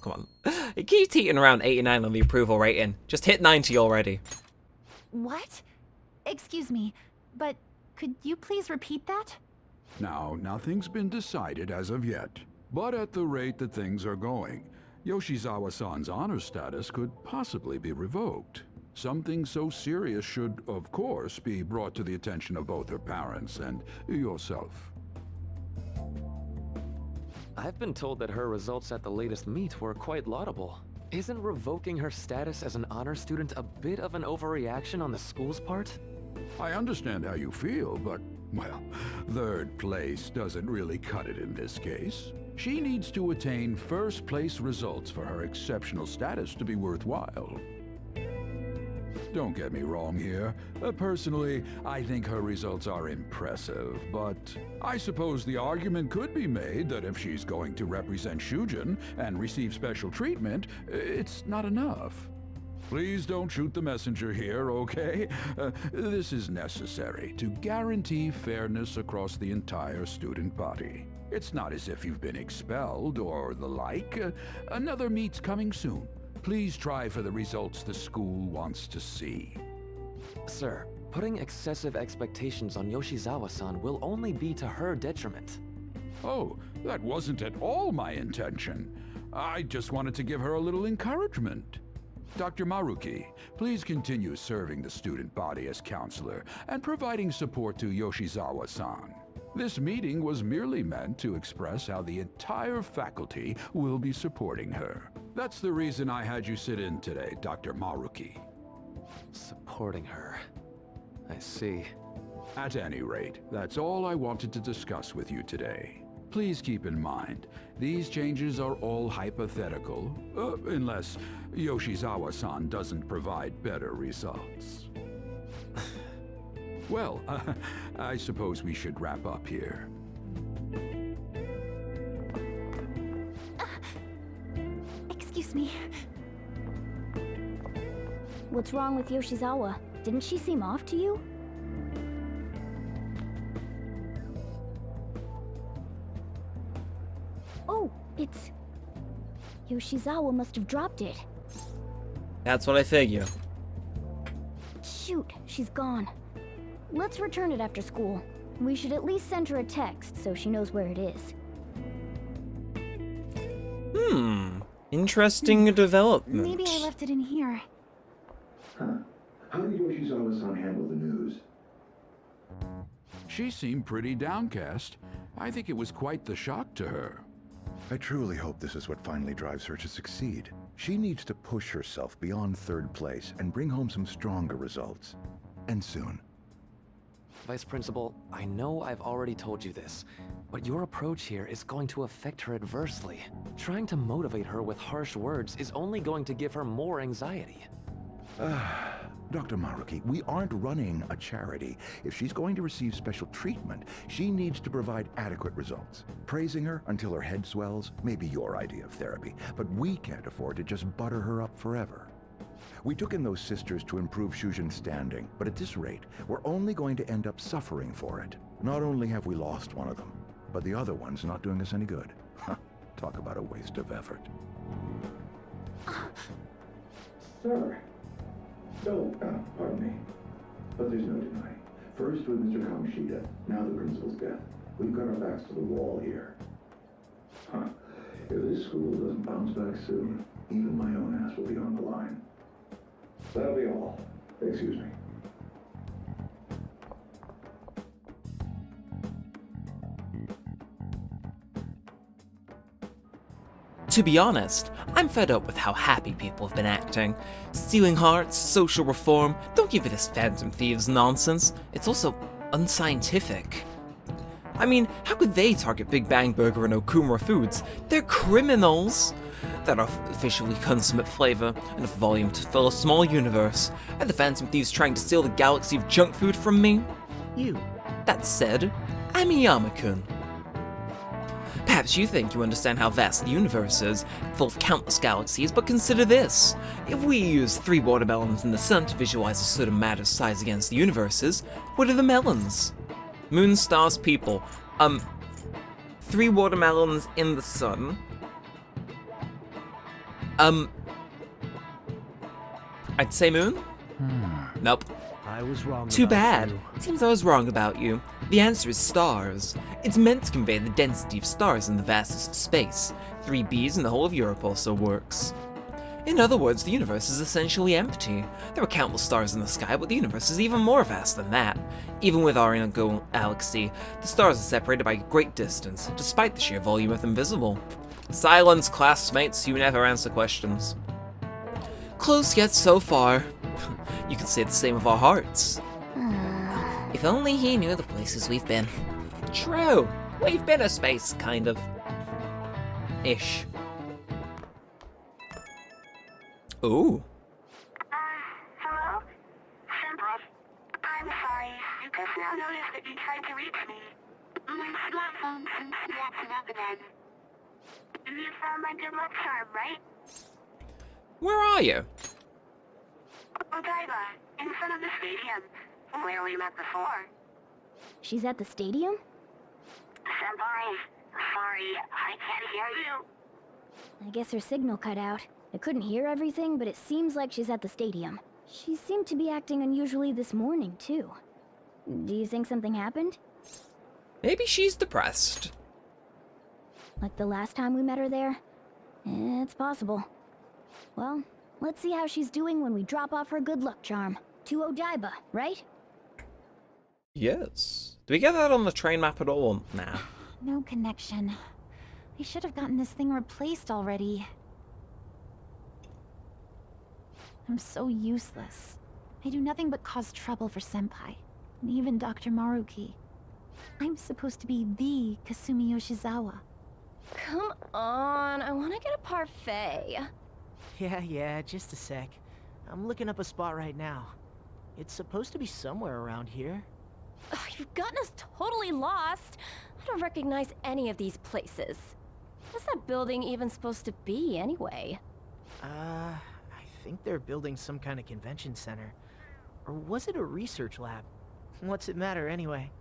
Come on. It keeps teetering around 89 on the approval rating. Just hit 90 already. What? Excuse me, but could you please repeat that? Now, nothing's been decided as of yet, but at the rate that things are going, Yoshizawa-san's honor status could possibly be revoked. Something so serious should, of course, be brought to the attention of both her parents and yourself. I've been told that her results at the latest meet were quite laudable. Isn't revoking her status as an honor student a bit of an overreaction on the school's part? I understand how you feel, but, well, third place doesn't really cut it in this case. She needs to attain first place results for her exceptional status to be worthwhile. Don't get me wrong here. Personally, I think her results are impressive, but I suppose the argument could be made that if she's going to represent Shujin and receive special treatment, it's not enough. Please don't shoot the messenger here, okay? This is necessary to guarantee fairness across the entire student body. It's not as if you've been expelled or the like. Another meet's coming soon. Please try for the results the school wants to see. Sir, putting excessive expectations on Yoshizawa-san will only be to her detriment. Oh, that wasn't at all my intention. I just wanted to give her a little encouragement. Dr. Maruki, please continue serving the student body as counselor and providing support to Yoshizawa-san. This meeting was merely meant to express how the entire faculty will be supporting her. That's the reason I had you sit in today, Dr. Maruki. Supporting her. I see. At any rate, that's all I wanted to discuss with you today. Please keep in mind, these changes are all hypothetical, unless Yoshizawa-san doesn't provide better results. Well, I suppose we should wrap up here. Excuse me. What's wrong with Yoshizawa? Didn't she seem off to you? Oh, it's... Yoshizawa must have dropped it. That's what I figure. Shoot, she's gone. Let's return it after school. We should at least send her a text so she knows where it is. Interesting development. Maybe I left it in here. Huh. How did Yoshizawa-san handle the news? She seemed pretty downcast. I think it was quite the shock to her. I truly hope this is what finally drives her to succeed. She needs to push herself beyond third place and bring home some stronger results. And soon. Vice Principal, I know I've already told you this, but your approach here is going to affect her adversely. Trying to motivate her with harsh words is only going to give her more anxiety. Dr. Maruki, we aren't running a charity. If she's going to receive special treatment, she needs to provide adequate results. Praising her until her head swells may be your idea of therapy, but we can't afford to just butter her up forever. We took in those sisters to improve Shujin's standing, but at this rate, we're only going to end up suffering for it. Not only have we lost one of them, but the other one's not doing us any good. Talk about a waste of effort. Sir. Oh, pardon me. But there's no denying. First with Mr. Kamoshida, now the principal's death. We've got our backs to the wall here. If this school doesn't bounce back soon, even my own ass will be on the line. That'll be all. Excuse me. To be honest, I'm fed up with how happy people have been acting. Stealing hearts, social reform, don't give it this Phantom Thieves nonsense. It's also unscientific. I mean, how could they target Big Bang Burger and Okumura Foods? They're criminals! That artificially consummate flavor, enough volume to fill a small universe. Are the Phantom Thieves trying to steal the galaxy of junk food from me? You. That said, I'm Iyama-kun. Perhaps you think you understand how vast the universe is, full of countless galaxies, but consider this. If we use 3 watermelons in the sun to visualize a certain matter's size against the universes, what are the melons? Moon, stars, people. 3 watermelons in the sun. I'd say moon? Nope. I was wrong. Too bad. Seems I was wrong about you. The answer is stars. It's meant to convey the density of stars in the vastest of space. 3 Bs in the whole of Europe also works. In other words, the universe is essentially empty. There are countless stars in the sky, but the universe is even more vast than that. Even with our inner galaxy, the stars are separated by a great distance, despite the sheer volume of them visible. Silence, classmates, you never answer questions. Close yet so far. You could say the same of our hearts. If only he knew the places we've been. True. We've been a space, kind of. Ish. Ooh. Hello? Senpai. I'm sorry. I just now noticed that you tried to reach me. My smartphone seems to be acting up again. You found my good luck charm, right? Where are you? Odaiba, in front of the stadium, where we met before. She's at the stadium? Senpai, sorry, I can't hear you. I guess her signal cut out. I couldn't hear everything, but it seems like she's at the stadium. She seemed to be acting unusually this morning, too. Do you think something happened? Maybe she's depressed. Like the last time we met her there? It's possible. Well, let's see how she's doing when we drop off her good luck charm. To Odaiba, right? Yes. Do we get that on the train map at all? Nah. No connection. We should have gotten this thing replaced already. I'm so useless. I do nothing but cause trouble for Senpai. And even Dr. Maruki. I'm supposed to be the Kasumi Yoshizawa. Come on, I want to get a parfait. Yeah, just a sec. I'm looking up a spot right now. It's supposed to be somewhere around here. Ugh, you've gotten us totally lost. I don't recognize any of these places. What's that building even supposed to be, anyway? I think they're building some kind of convention center. Or was it a research lab? What's it matter, anyway?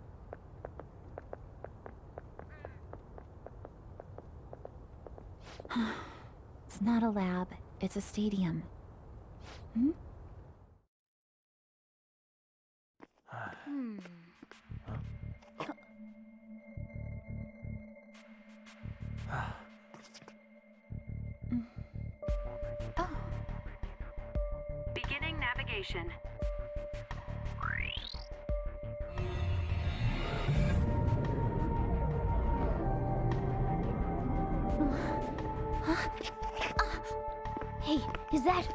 It's not a lab, it's a stadium. Hmm? Beginning navigation. Hey, is that...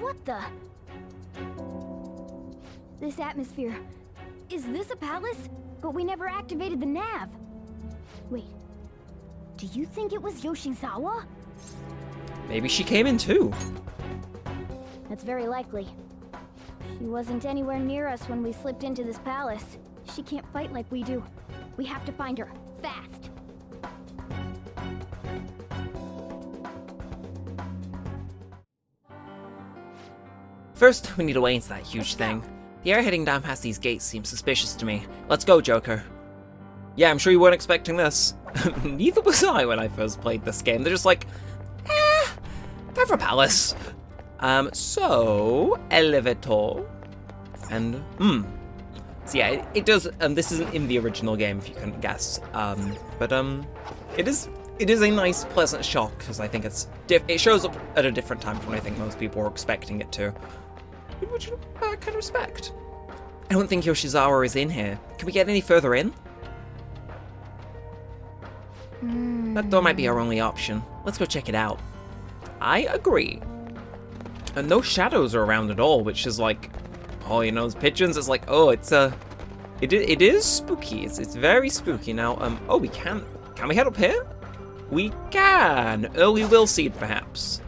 What the? This atmosphere. Is this a palace? But we never activated the nav. Wait. Do you think it was Yoshizawa? Maybe she came in too. That's very likely. She wasn't anywhere near us when we slipped into this palace. She can't fight like we do. We have to find her, fast. First, we need a way into that huge thing. The air heading down past these gates seems suspicious to me. Let's go, Joker. Yeah, I'm sure you weren't expecting this. Neither was I when I first played this game. They're just like, time for a palace. So, elevator. And, So yeah, it does, this isn't in the original game, if you couldn't guess. But it is a nice, pleasant shock, because I think it shows up at a different time from what I think most people were expecting it to. Which I kind of respect. I don't think Yoshizawa is in here. Can we get any further in? That door might be our only option. Let's go check it out. I agree. And no shadows are around at all, which is like, oh, you know, those pigeons, it's like, oh, it is spooky. It's very spooky. Now, oh, can we head up here? We can. Early will seed, perhaps.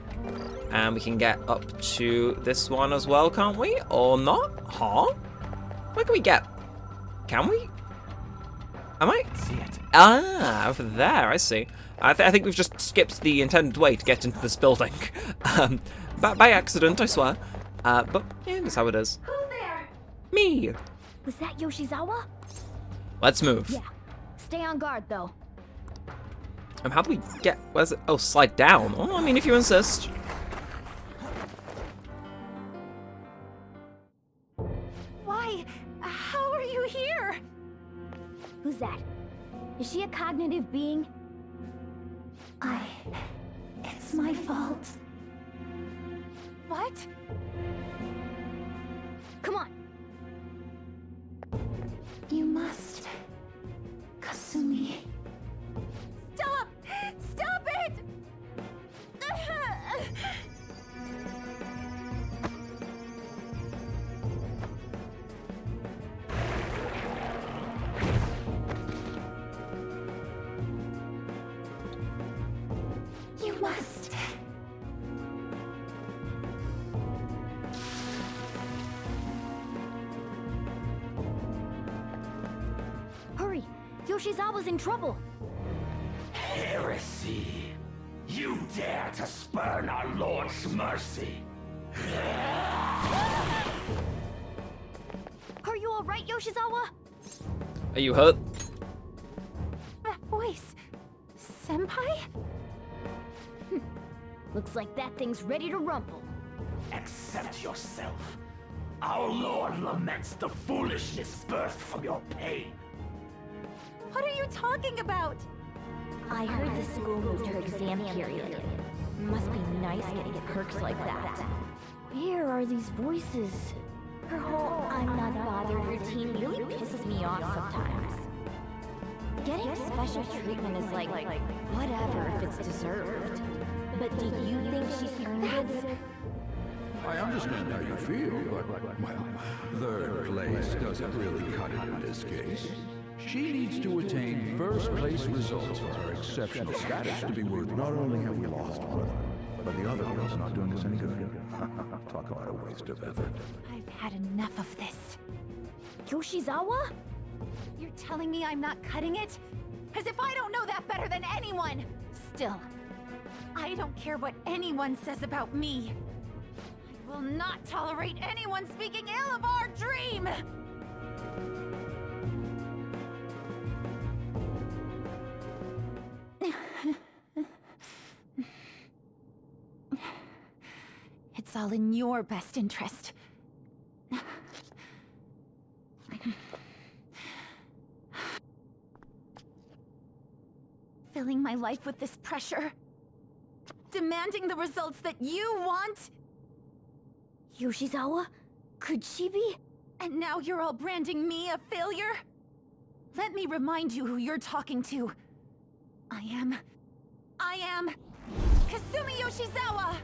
And we can get up to this one as well, can't we? Or not? Huh? Where can we get? Can we? Am I? See it. Ah, over there, I see. I think we've just skipped the intended way to get into this building. By accident, I swear. But yeah, that's how it is. Who's there? Me. Was that Yoshizawa? Let's move. Yeah. Stay on guard, though. How do we get? Where's it? Oh, slide down. Oh, I mean, if you insist. Why? How are you here? Who's that? Is she a cognitive being? It's my fault. What? Come on. You must... Kasumi... Stop! Stop it! You must... Hurry! Yoshizawa's in trouble! Heresy! You dare to spurn our Lord's mercy! Are you alright, Yoshizawa? Are you hurt? That voice... Senpai? Looks like that thing's ready to rumble. Accept yourself. Our Lord laments the foolishness birthed from your pain. What are you talking about? I heard the school moved her exam period. Must be nice getting perks like that. where are these voices? Her whole I'm not bothered routine really pisses me off sometimes. Getting special treatment is like whatever if it's deserved. But do you think she's earned it? I understand how you feel, but, well, third place doesn't really cut it in this case. She needs to attain first place results for her exceptional status to be worth. Not only have we lost one, but the other girl's not doing us any good. Talk about a waste of effort. I've had enough of this. Yoshizawa? You're telling me I'm not cutting it? As if I don't know that better than anyone! Still, I don't care what anyone says about me. I will not tolerate anyone speaking ill of our dream! It's all in your best interest. Filling my life with this pressure. Demanding the results that you want. Yoshizawa? Could she be? And now you're all branding me a failure? Let me remind you who you're talking to. I am Kasumi Yoshizawa!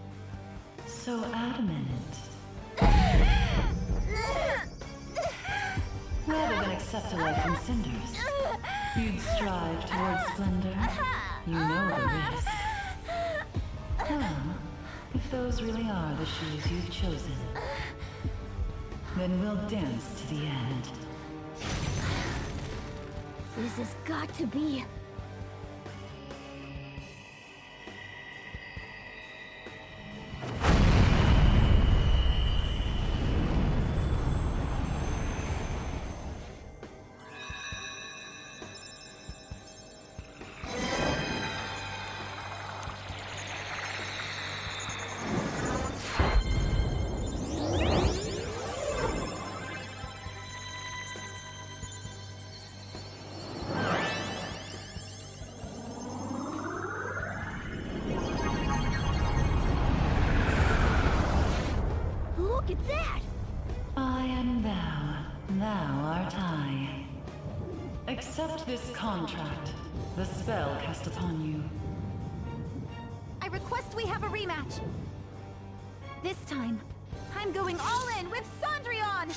So adamant. Rather than accept a life in cinders, you'd strive towards splendor. You know the risk. Well, if those really are the shoes you've chosen, then we'll dance to the end. This has got to be... Look at that! I am thou, thou art I. Accept this contract, the spell cast upon you. I request we have a rematch. This time, I'm going all in with Cendrillon!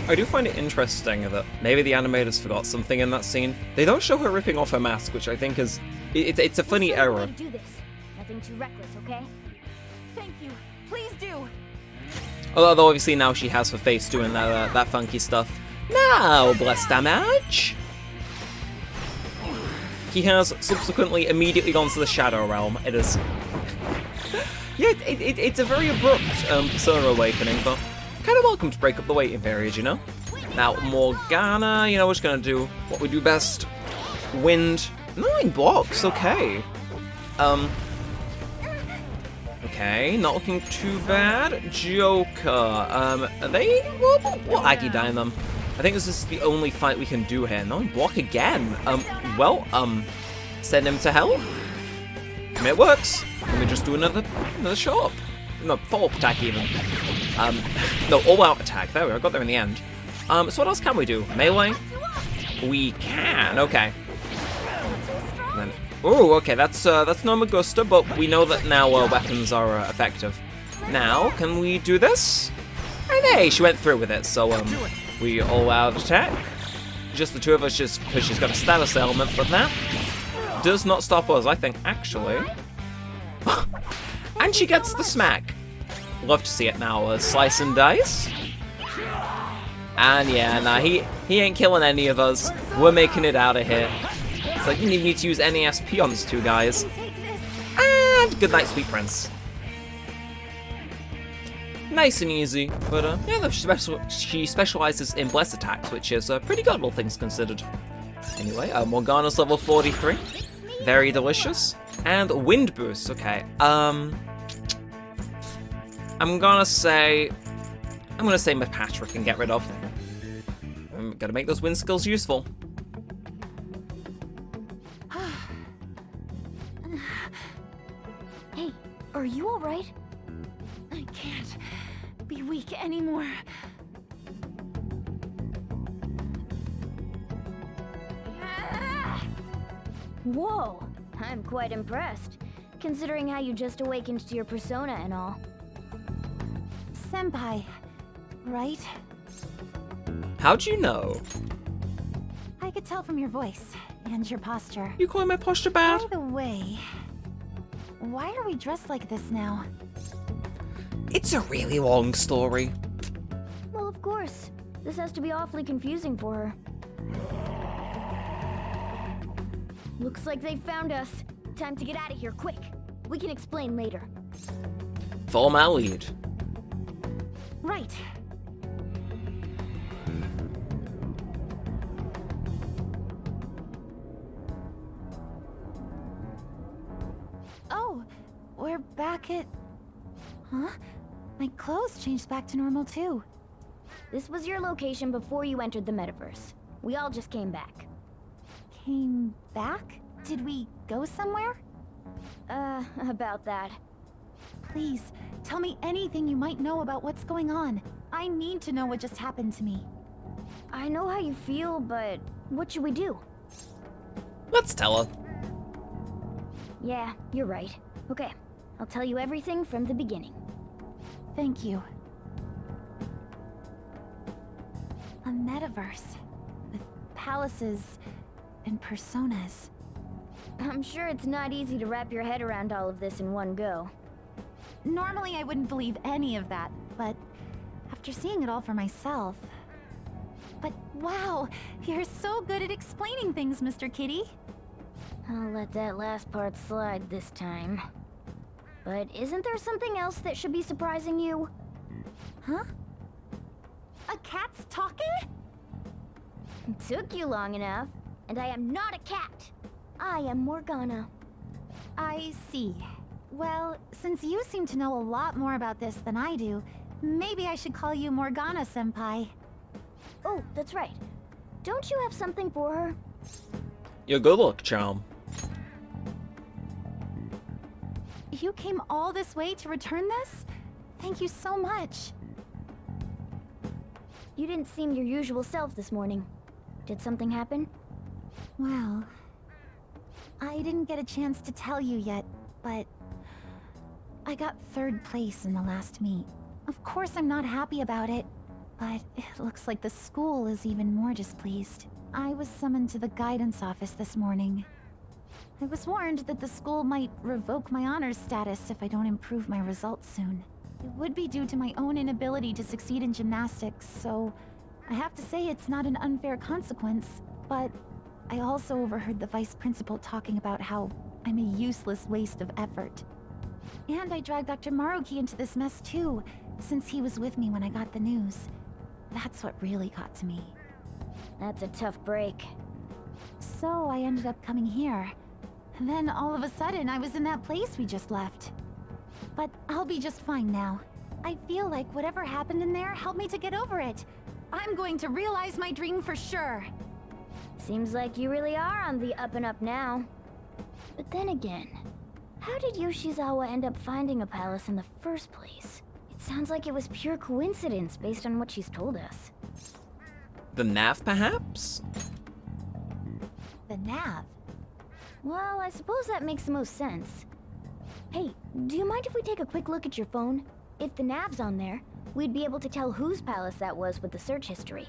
I do find it interesting that maybe the animators forgot something in that scene. They don't show her ripping off her mask, which I think is... It's a funny error. Do this. Nothing too reckless, okay? Thank you. Please do. Although obviously now she has her face doing that funky stuff. Now, bless damage! He has subsequently immediately gone to the Shadow Realm. It is... yeah, it's a very abrupt Persona Awakening, but kind of welcome to break up the waiting period, you know? Now, Morgana, you know, we're just gonna do what we do best. Wind. 9 blocks, okay. Okay, not looking too bad. Joker, are they... We'll Aggie Dine them. I think this is the only fight we can do here. 9 block again. Send him to hell? I mean, it works. Let me just do another shot. No, follow-up attack even. No, all-out attack. There we go, got there in the end. So what else can we do? Melee? We can, okay. And then, ooh, okay, that's no Magusta, but we know that now weapons are effective. Now, can we do this? And hey, she went through with it, so we all-out attack. Just the two of us, just because she's got a status element, but that does not stop us, I think, actually. And she gets the smack. Love to see it now. Slice and dice. And yeah, nah, he ain't killing any of us. We're making it out of here. It's like you didn't even need to use any SP on these two guys. And good night, sweet prince. Nice and easy, but yeah, she specializes in bless attacks, which is pretty good, all things considered. Anyway, Morgana's level 43. Very delicious. And wind boost, okay. I'm gonna say my Patrick and get rid of. I'm gonna make those wind skills useful. Hey, are you alright? be weak anymore. Whoa, I'm quite impressed, considering how you just awakened to your persona and all. Senpai, right? How'd you know? I could tell from your voice and your posture. You calling my posture bad? By the way, why are we dressed like this now? It's a really long story. Well, of course. This has to be awfully confusing for her. Looks like they found us. Time to get out of here, quick. We can explain later. Follow my lead. Right. Oh, we're back at... Huh? My clothes changed back to normal too. This was your location before you entered the metaverse. We all just came back. Came back? Did we go somewhere? About that. Please, tell me anything you might know about what's going on. I need to know what just happened to me. I know how you feel, but what should we do? Let's tell her. Yeah, you're right. Okay, I'll tell you everything from the beginning. Thank you. A metaverse with palaces and personas. I'm sure it's not easy to wrap your head around all of this in one go. Normally I wouldn't believe any of that, but after seeing it all for myself... But wow, you're so good at explaining things, Mr. Kitty. I'll let that last part slide this time. But isn't there something else that should be surprising you? Huh? A cat's talking? Took you long enough, and I am not a cat. I am Morgana. I see. Well, since you seem to know a lot more about this than I do, maybe I should call you Morgana-senpai. Oh, that's right. Don't you have something for her? Your good luck charm. You came all this way to return this? Thank you so much. You didn't seem your usual self this morning. Did something happen? Well, I didn't get a chance to tell you yet, but I got 3rd place in the last meet. Of course I'm not happy about it, but it looks like the school is even more displeased. I was summoned to the guidance office this morning. I was warned that the school might revoke my honors status if I don't improve my results soon. It would be due to my own inability to succeed in gymnastics, so I have to say it's not an unfair consequence, but I also overheard the vice principal talking about how I'm a useless waste of effort. And I dragged Dr. Maruki into this mess too, since he was with me when I got the news. That's what really got to me. That's a tough break. So I ended up coming here. Then all of a sudden I was in that place we just left. But I'll be just fine now. I feel like whatever happened in there helped me to get over it. I'm going to realize my dream for sure. Seems like you really are on the up and up now. But then again, how did Yoshizawa end up finding a palace in the first place? It sounds like it was pure coincidence based on what she's told us. The nav, perhaps? The nav? Well, I suppose that makes the most sense. Hey, do you mind if we take a quick look at your phone? If the nav's on there, we'd be able to tell whose palace that was with the search history.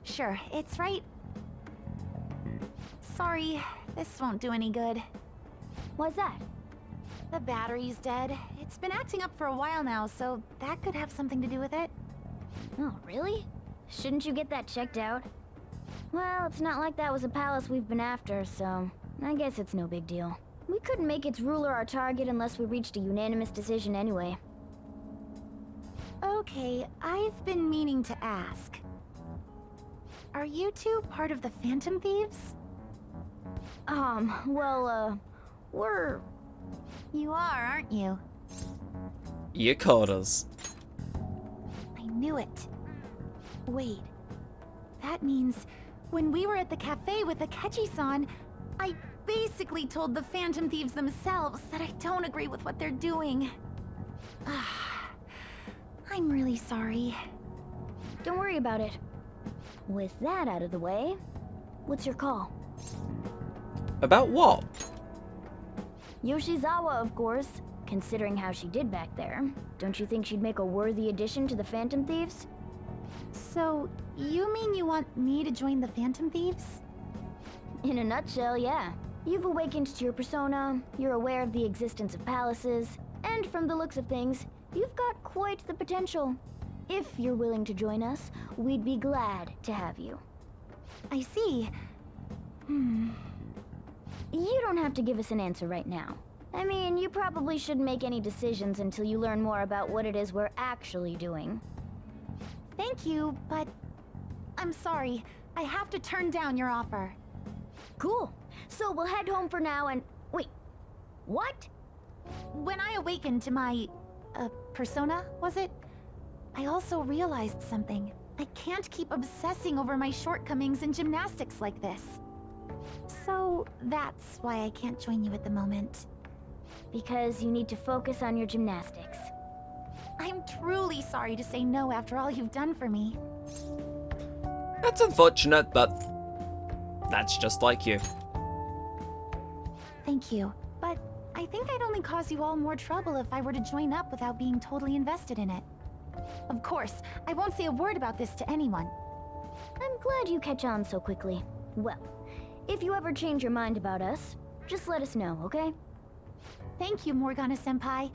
Sure, it's right... Sorry, this won't do any good. Why's that? The battery's dead. It's been acting up for a while now, so that could have something to do with it. Oh, really? Shouldn't you get that checked out? Well, it's not like that was a palace we've been after, so I guess it's no big deal. We couldn't make its ruler our target unless we reached a unanimous decision anyway. Okay, I've been meaning to ask. Are you two part of the Phantom Thieves? We're... You are, aren't you? You caught us. I knew it. Wait. That means when we were at the cafe with Akechi-san, I basically told the Phantom Thieves themselves that I don't agree with what they're doing. I I'm really sorry. Don't worry about it. With that out of the way, what's your call? About what? Yoshizawa, of course. Considering how she did back there, don't you think she'd make a worthy addition to the Phantom Thieves? So, you mean you want me to join the Phantom Thieves? In a nutshell, yeah. You've awakened to your persona, you're aware of the existence of palaces, and from the looks of things, you've got quite the potential. If you're willing to join us, we'd be glad to have you. I see. You don't have to give us an answer right now. I mean, you probably shouldn't make any decisions until you learn more about what it is we're actually doing. Thank you, but I'm sorry. I have to turn down your offer. Cool. So we'll head home for now and... Wait. What? When I awakened to my... persona, was it? I also realized something. I can't keep obsessing over my shortcomings in gymnastics like this. So that's why I can't join you at the moment. Because you need to focus on your gymnastics. I'm truly sorry to say no after all you've done for me. That's unfortunate, but that's just like you. Thank you, but I think I'd only cause you all more trouble if I were to join up without being totally invested in it. Of course, I won't say a word about this to anyone. I'm glad you catch on so quickly. Well, if you ever change your mind about us, just let us know, okay? Thank you, Morgana-senpai.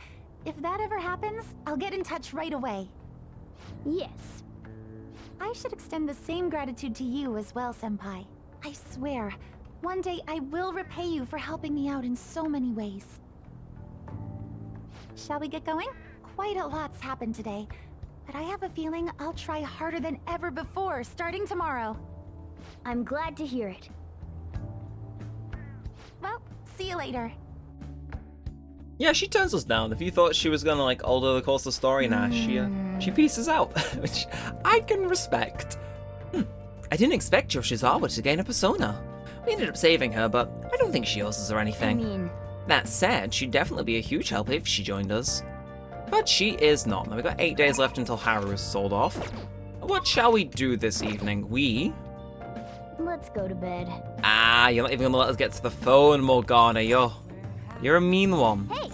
If that ever happens, I'll get in touch right away. Yes. I should extend the same gratitude to you as well, senpai. I swear, one day I will repay you for helping me out in so many ways. Shall we get going? Quite a lot's happened today, but I have a feeling I'll try harder than ever before starting tomorrow. I'm glad to hear it. Well, see you later. Yeah, she turns us down. If you thought she was gonna like alter the course of the story, nah, she pieces out, which I can respect. I didn't expect Yoshizawa to gain a persona. We ended up saving her, but I don't think she owes us or anything. That said, she'd definitely be a huge help if she joined us. But she is not. Now we've got 8 days left until Haru's sold off. What shall we do this evening? Let's go to bed. You're not even gonna let us get to the phone, Morgana. You're a mean one. Hey!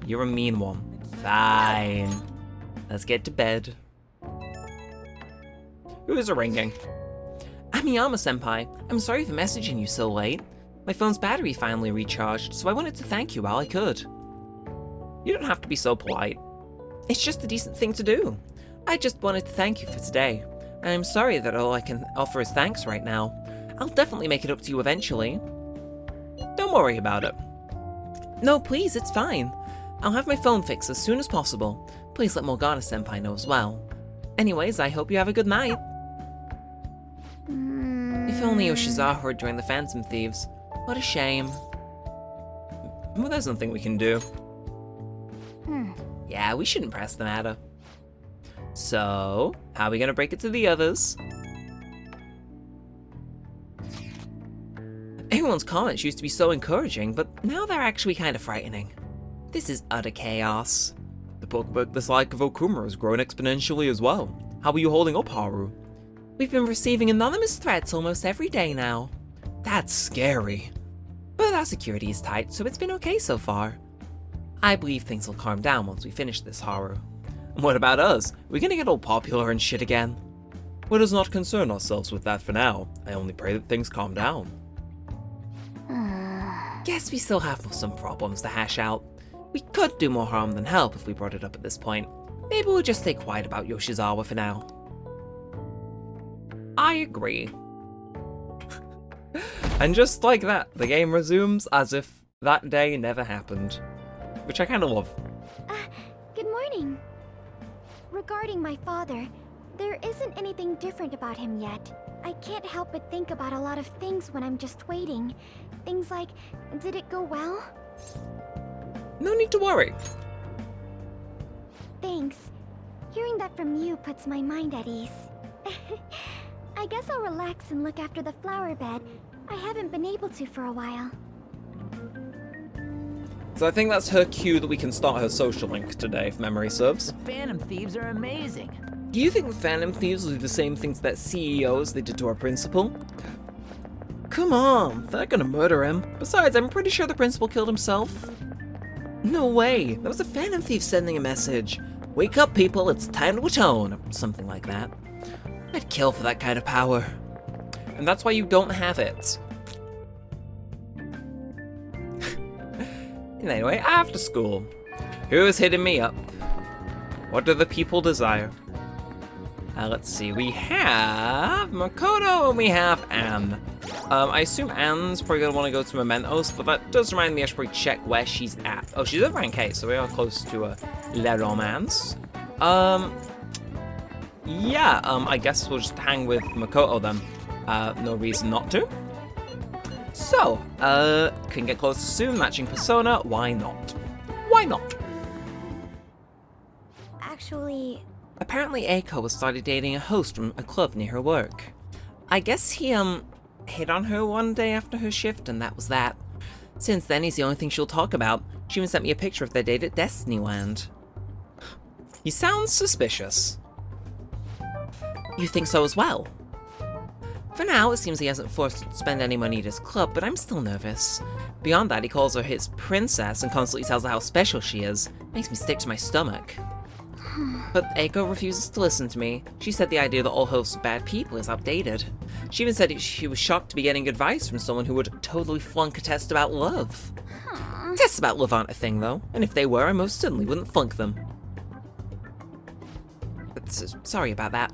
You're a mean one. Fine. Let's get to bed. Who is ringing? Amiyama-senpai, I'm sorry for messaging you so late. My phone's battery finally recharged, so I wanted to thank you while I could. You don't have to be so polite. It's just a decent thing to do. I just wanted to thank you for today. I'm sorry that all I can offer is thanks right now. I'll definitely make it up to you eventually. Don't worry about it. No, please, it's fine. I'll have my phone fixed as soon as possible. Please let Morgana-senpai know as well. Anyways, I hope you have a good night. If only Yoshizawa had joined the Phantom Thieves. What a shame. Well, there's nothing we can do. Yeah, we shouldn't press the matter. So, how are we gonna break it to the others? Everyone's comments used to be so encouraging, but now they're actually kind of frightening. This is utter chaos. The public dislike of Okuma has grown exponentially as well. How are you holding up, Haru? We've been receiving anonymous threats almost every day now. That's scary. But our security is tight, so it's been okay so far. I believe things will calm down once we finish this, Haru. And what about us? We're gonna get all popular and shit again. Let us not concern ourselves with that for now. I only pray that things calm down. Guess we still have some problems to hash out. We could do more harm than help if we brought it up at this point. Maybe we'll just stay quiet about Yoshizawa for now. I agree. And just like that, the game resumes as if that day never happened. Which I kind of love. Good morning. Regarding my father, there isn't anything different about him yet. I can't help but think about a lot of things when I'm just waiting. Things like, did it go well? No need to worry. Thanks. Hearing that from you puts my mind at ease. I guess I'll relax and look after the flower bed. I haven't been able to for a while. So I think that's her cue that we can start her social link today, if memory serves. The Phantom Thieves are amazing. Do you think the Phantom Thieves will do the same things to that CEO as they did to our principal? Come on, they're gonna murder him. Besides, I'm pretty sure the principal killed himself. No way, that was the Phantom Thief sending a message. Wake up, people, it's time to atone, or something like that. I'd kill for that kind of power. And that's why you don't have it. Anyway, after school, who is hitting me up? What do the people desire? Let's see, we have Makoto and we have Anne. I assume Anne's probably gonna want to go to Mementos, but that does remind me I should probably check where she's at. Oh, she's at rank 8, so we are close to Le Romance. Yeah, I guess we'll just hang with Makoto then. No reason not to. So, can get closer soon, matching persona, why not? Why not? Actually... Apparently Eiko has started dating a host from a club near her work. I guess he, hit on her one day after her shift, and that was that. Since then, he's the only thing she'll talk about. She even sent me a picture of their date at Destinyland. He sounds suspicious. You think so as well? For now, it seems he hasn't forced her to spend any money at his club, but I'm still nervous. Beyond that, he calls her his princess and constantly tells her how special she is. Makes me stick to my stomach. But Eiko refuses to listen to me. She said the idea that all hosts are bad people is outdated. She even said she was shocked to be getting advice from someone who would totally flunk a test about love. Tests about love aren't a thing, though, and if they were, I most certainly wouldn't flunk them. But, sorry about that.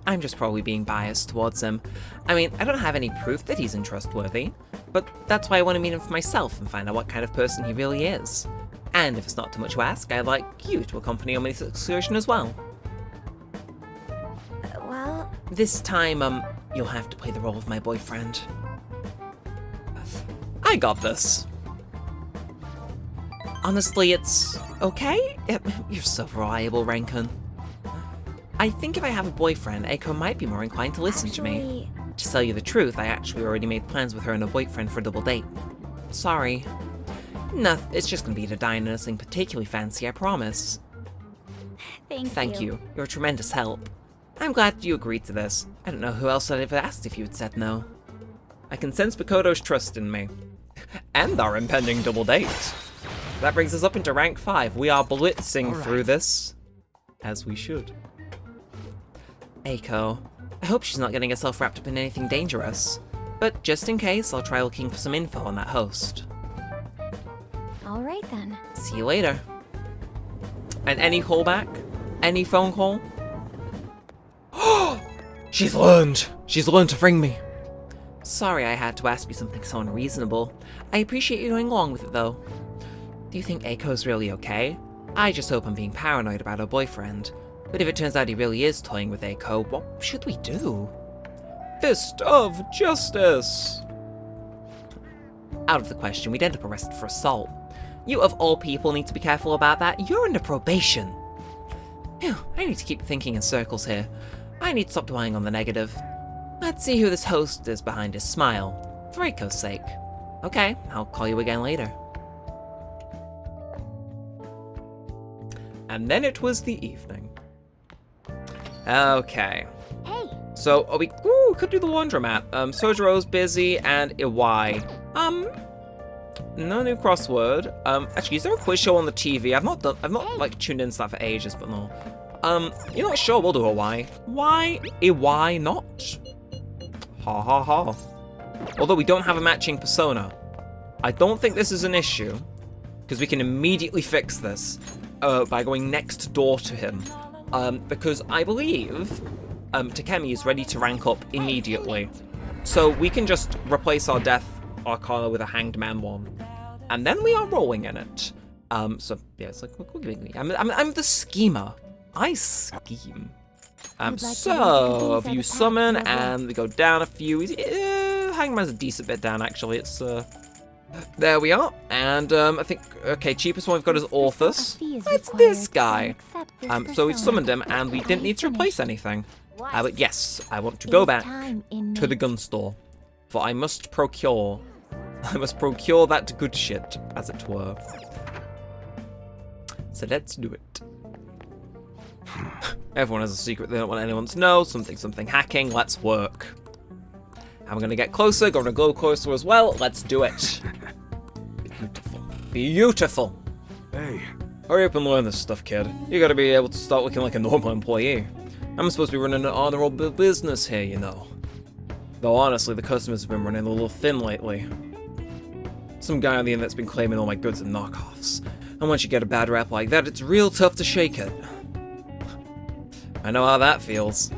I'm just probably being biased towards him. I mean, I don't have any proof that he's untrustworthy, but that's why I want to meet him for myself and find out what kind of person he really is. And if it's not too much to ask, I'd like you to accompany on this excursion as well. Well... This time, you'll have to play the role of my boyfriend. I got this. Honestly, it's okay. You're so reliable, Renken. I think if I have a boyfriend, Eiko might be more inclined to listen to me. To tell you the truth, I actually already made plans with her and a boyfriend for a double date. Sorry. Nothing, it's just gonna be to dine in nothing particularly fancy, I promise. Thank you. You're a tremendous help. I'm glad you agreed to this. I don't know who else I'd have asked if you had said no. I can sense Makoto's trust in me. And our impending double date. That brings us up into rank 5. We are blitzing through this. As we should. Eiko. I hope she's not getting herself wrapped up in anything dangerous. But just in case, I'll try looking for some info on that host. Alright then. See you later. And any callback? Any phone call? She's learned! She's learned to ring me. Sorry I had to ask you something so unreasonable. I appreciate you going along with it though. Do you think Eiko's really okay? I just hope I'm being paranoid about her boyfriend. But if it turns out he really is toying with Eiko, what should we do? Fist of justice! Out of the question, we'd end up arrested for assault. You of all people need to be careful about that. You're under probation. Phew, I need to keep thinking in circles here. I need to stop dwelling on the negative. Let's see who this host is behind his smile. For Eiko's sake. Okay, I'll call you again later. And then it was the evening. Okay. Hey. So, we could do the laundromat. Sojiro's busy and Iwai. No new crossword. Actually, is there a quiz show on the TV? I've not like tuned into that for ages, but no. You know what? Sure, we'll do a why. Why? Why not? Ha ha ha. Although we don't have a matching persona. I don't think this is an issue, because we can immediately fix this by going next door to him. Because I believe Takemi is ready to rank up immediately. So we can just replace our Death Arcana with a Hanged Man one. And then we are rolling in it. So yeah, it's like, I'm the schemer. I scheme. So if you summon and we go down a few, Hangman's a decent bit down actually. It's there we are. And I think cheapest one we've got is Orthus. It's this guy. So we've summoned him and we didn't need to replace anything. But yes, I want to go back to the gun store, for I must procure I must procure that good shit, as it were. So let's do it. Everyone has a secret they don't want anyone to know. Something hacking. Let's work. I'm gonna get closer. Gonna go closer as well. Let's do it. Beautiful. Beautiful. Hey. Hurry up and learn this stuff, kid. You gotta be able to start looking like a normal employee. I'm supposed to be running an honorable business here, you know. Though honestly, the customers have been running a little thin lately. Some guy on the internet's been claiming all my goods are knockoffs. And once you get a bad rap like that, it's real tough to shake it. I know how that feels.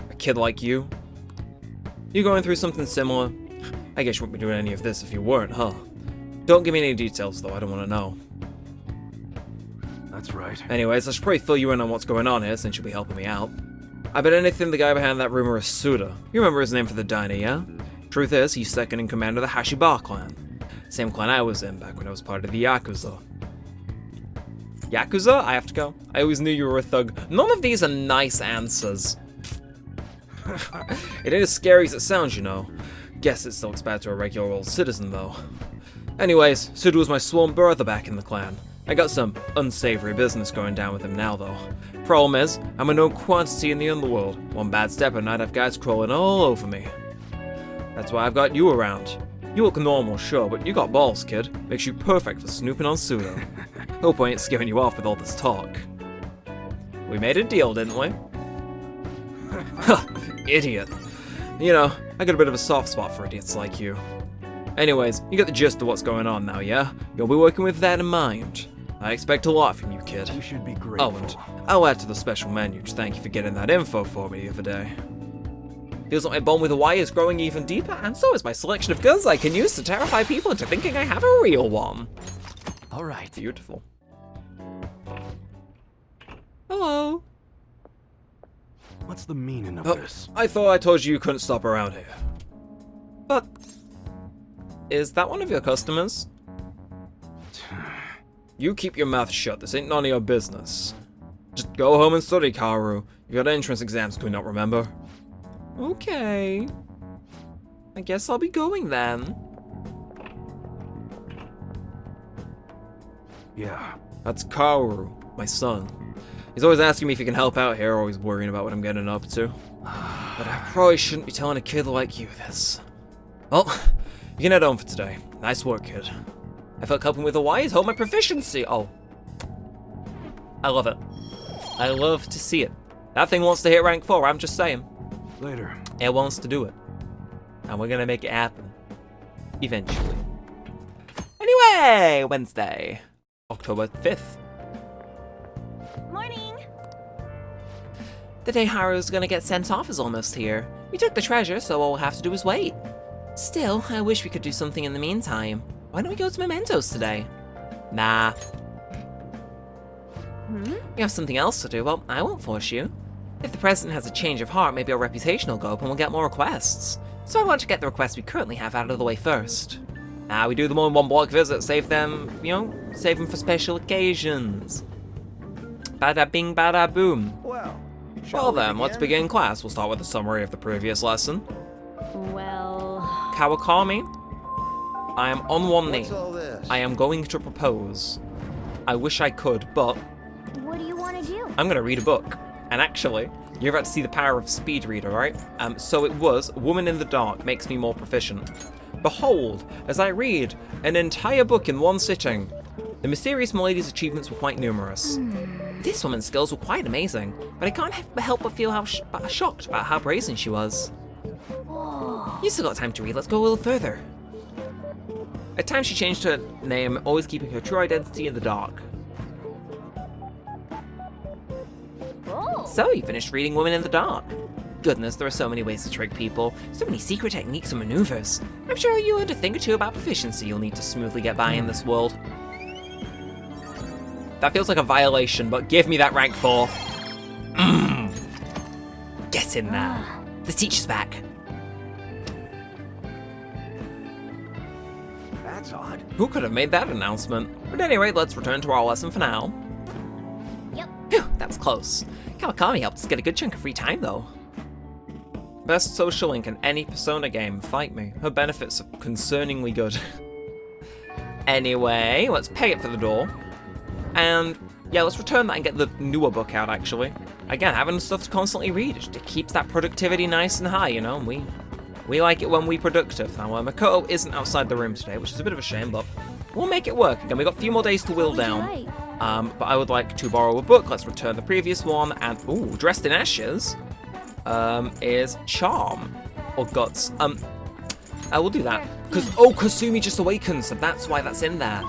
A kid like you. You going through something similar? I guess you wouldn't be doing any of this if you weren't, huh? Don't give me any details though, I don't want to know. That's right. Anyways, I should probably fill you in on what's going on here since you'll be helping me out. I bet anything the guy behind that rumor is Suda. You remember his name for the diner, yeah? Truth is, he's second in command of the Hashibar clan. Same clan I was in back when I was part of the Yakuza. Yakuza? I have to go. I always knew you were a thug. None of these are nice answers. It ain't as scary as it sounds, you know. Guess it still looks bad to a regular old citizen, though. Anyways, Suda was my sworn brother back in the clan. I got some unsavory business going down with him now, though. Problem is, I'm a known quantity in the underworld. One bad step and I'd have guys crawling all over me. That's why I've got you around. You look normal, sure, but you got balls, kid. Makes you perfect for snooping on Suda. Hope I ain't scaring you off with all this talk. We made a deal, didn't we? Idiot. You know, I got a bit of a soft spot for idiots like you. Anyways, you get the gist of what's going on now, yeah? You'll be working with that in mind. I expect a lot from you, kid. You should be grateful. Oh, and I'll add to the special menu to thank you for getting that info for me the other day. Feels like my bond with Hawaii is growing even deeper, and so is my selection of guns I can use to terrify people into thinking I have a real one. Alright. Beautiful. Hello. What's the meaning of this? I thought I told you couldn't stop around here. But is that one of your customers? You keep your mouth shut. This ain't none of your business. Just go home and study, Kaoru. You got entrance exams, could you not remember? Okay. I guess I'll be going then. Yeah. That's Kaoru, my son. He's always asking me if he can help out here, always worrying about what I'm getting up to. But I probably shouldn't be telling a kid like you this. Well, you can head home for today. Nice work, kid. I felt helping with Hawaii has helped my proficiency. Oh. I love it. I love to see it. That thing wants to hit rank 4, I'm just saying. Later. It wants to do it. And we're gonna make it happen. Eventually. Anyway, Wednesday, October 5th. Morning! The day Haru's gonna get sent off is almost here. We took the treasure, so all we'll have to do is wait. Still, I wish we could do something in the meantime. Why don't we go to Mementos today? Nah. You have something else to do, well, I won't force you. If the president has a change of heart, maybe our reputation will go up and we'll get more requests. So I want to get the requests we currently have out of the way first. We do them all in one block visit, save them, save them for special occasions. Bada bing, bada boom. Well then, let's begin class. We'll start with a summary of the previous lesson. Well... Kawakami, I am on one knee. I am going to propose. I wish I could, but... What do you want to do? I'm gonna read a book. And actually, you're about to see the power of speed reader, right? So it was, Woman in the Dark makes me more proficient. Behold, as I read an entire book in one sitting. The mysterious milady's achievements were quite numerous. This woman's skills were quite amazing, but I can't help but feel shocked about how brazen she was. You still got time to read, let's go a little further. At times she changed her name, always keeping her true identity in the dark. So, you finished reading Woman in the Dark. Goodness, there are so many ways to trick people, so many secret techniques and maneuvers. I'm sure you learned a thing or two about proficiency you'll need to smoothly get by in this world. That feels like a violation, but give me that rank 4. Get in there. The teacher's back. That's odd. Who could have made that announcement? But anyway, let's return to our lesson for now. Yep. Phew, that was close. Kawakami helped us get a good chunk of free time, though. Best social link in any Persona game, fight me. Her benefits are concerningly good. Anyway, let's pay it for the door. And yeah, let's return that and get the newer book out, actually. Again, having stuff to constantly read, it keeps that productivity nice and high, you know, and we like it when we're productive. Now, Makoto isn't outside the room today, which is a bit of a shame, but we'll make it work. Again, we've got a few more days to whittle down. But I would like to borrow a book. Let's return the previous one, and, ooh, Dressed in Ashes is Charm, or Guts. I will do that, because, oh, Kasumi just awakens, so that's why that's in there.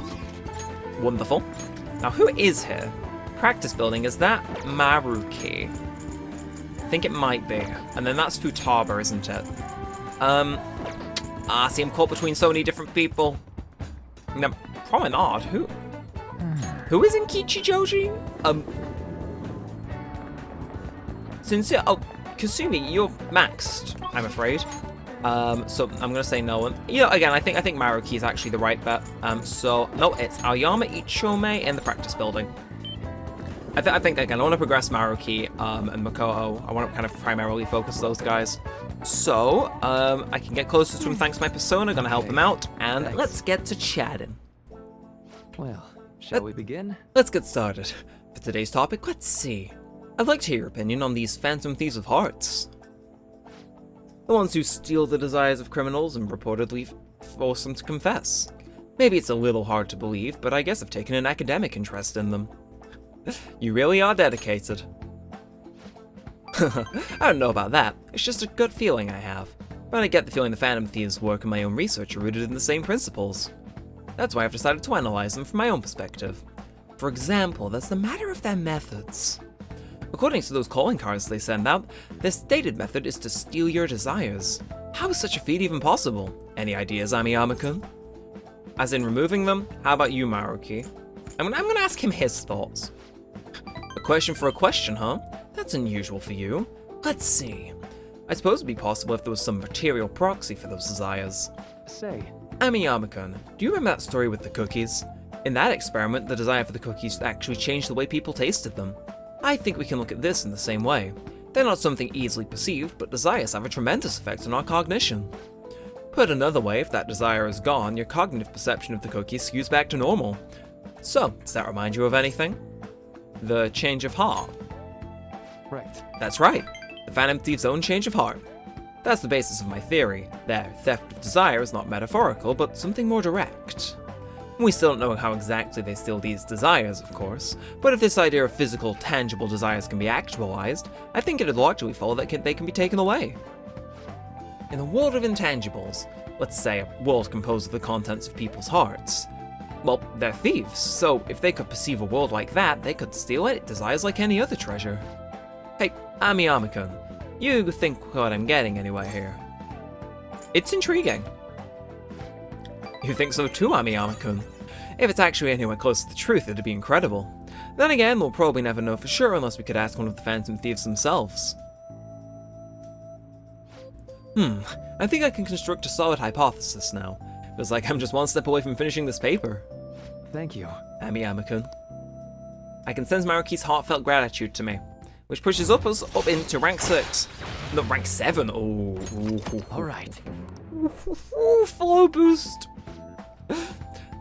Wonderful. Now, who is here? Practice building, is that Maruki? I think it might be. And then that's Futaba, isn't it? See, I'm caught between so many different people. Now, Promenade, who is in Kichijoji? Sincere, oh, Kasumi, you're maxed, I'm afraid. So I'm gonna say no. Yeah, again, I think Maruki is actually the right bet. So no, it's Aoyama Ichome in the practice building. I think again, I want to progress Maruki and Makoto. I want to kind of primarily focus those guys. So I can get closer to him thanks to my persona. Gonna help him out, and let's get to chatting. Well, shall we begin? Let's get started. For today's topic, let's see. I'd like to hear your opinion on these phantom thieves of hearts. The ones who steal the desires of criminals and reportedly force them to confess. Maybe it's a little hard to believe, but I guess I've taken an academic interest in them. You really are dedicated. I don't know about that, it's just a gut feeling I have. But I get the feeling the Phantom Thieves' work and my own research are rooted in the same principles. That's why I've decided to analyze them from my own perspective. For example, there's the matter of their methods. According to those calling cards they send out, their stated method is to steal your desires. How is such a feat even possible? Any ideas, Amiyama-kun? As in removing them? How about you, Maruki? I'm gonna ask him his thoughts. A question for a question, huh? That's unusual for you. Let's see. I suppose it'd be possible if there was some material proxy for those desires. Say. Amiyama-kun, do you remember that story with the cookies? In that experiment, the desire for the cookies actually changed the way people tasted them. I think we can look at this in the same way. They're not something easily perceived, but desires have a tremendous effect on our cognition. Put another way, if that desire is gone, your cognitive perception of the cookie skews back to normal. So, does that remind you of anything? The change of heart. Right. That's right. The Phantom Thief's own change of heart. That's the basis of my theory. Their theft of desire is not metaphorical, but something more direct. We still don't know how exactly they steal these desires, of course, but if this idea of physical, tangible desires can be actualized, I think it'd logically follow that they can be taken away. In a world of intangibles, let's say a world composed of the contents of people's hearts, well, they're thieves, so if they could perceive a world like that, they could steal it, desires like any other treasure. Hey, Amiyama-kun, you think what I'm getting anyway here. It's intriguing. You think so too, Amiyama-kun? If it's actually anywhere close to the truth, it'd be incredible. Then again, we'll probably never know for sure unless we could ask one of the Phantom Thieves themselves. I think I can construct a solid hypothesis now. Feels like I'm just one step away from finishing this paper. Thank you, Amiyama-kun. I can sense Maruki's heartfelt gratitude to me, which pushes us up into rank 6. No, rank 7. Oh. Alright. Flow boost.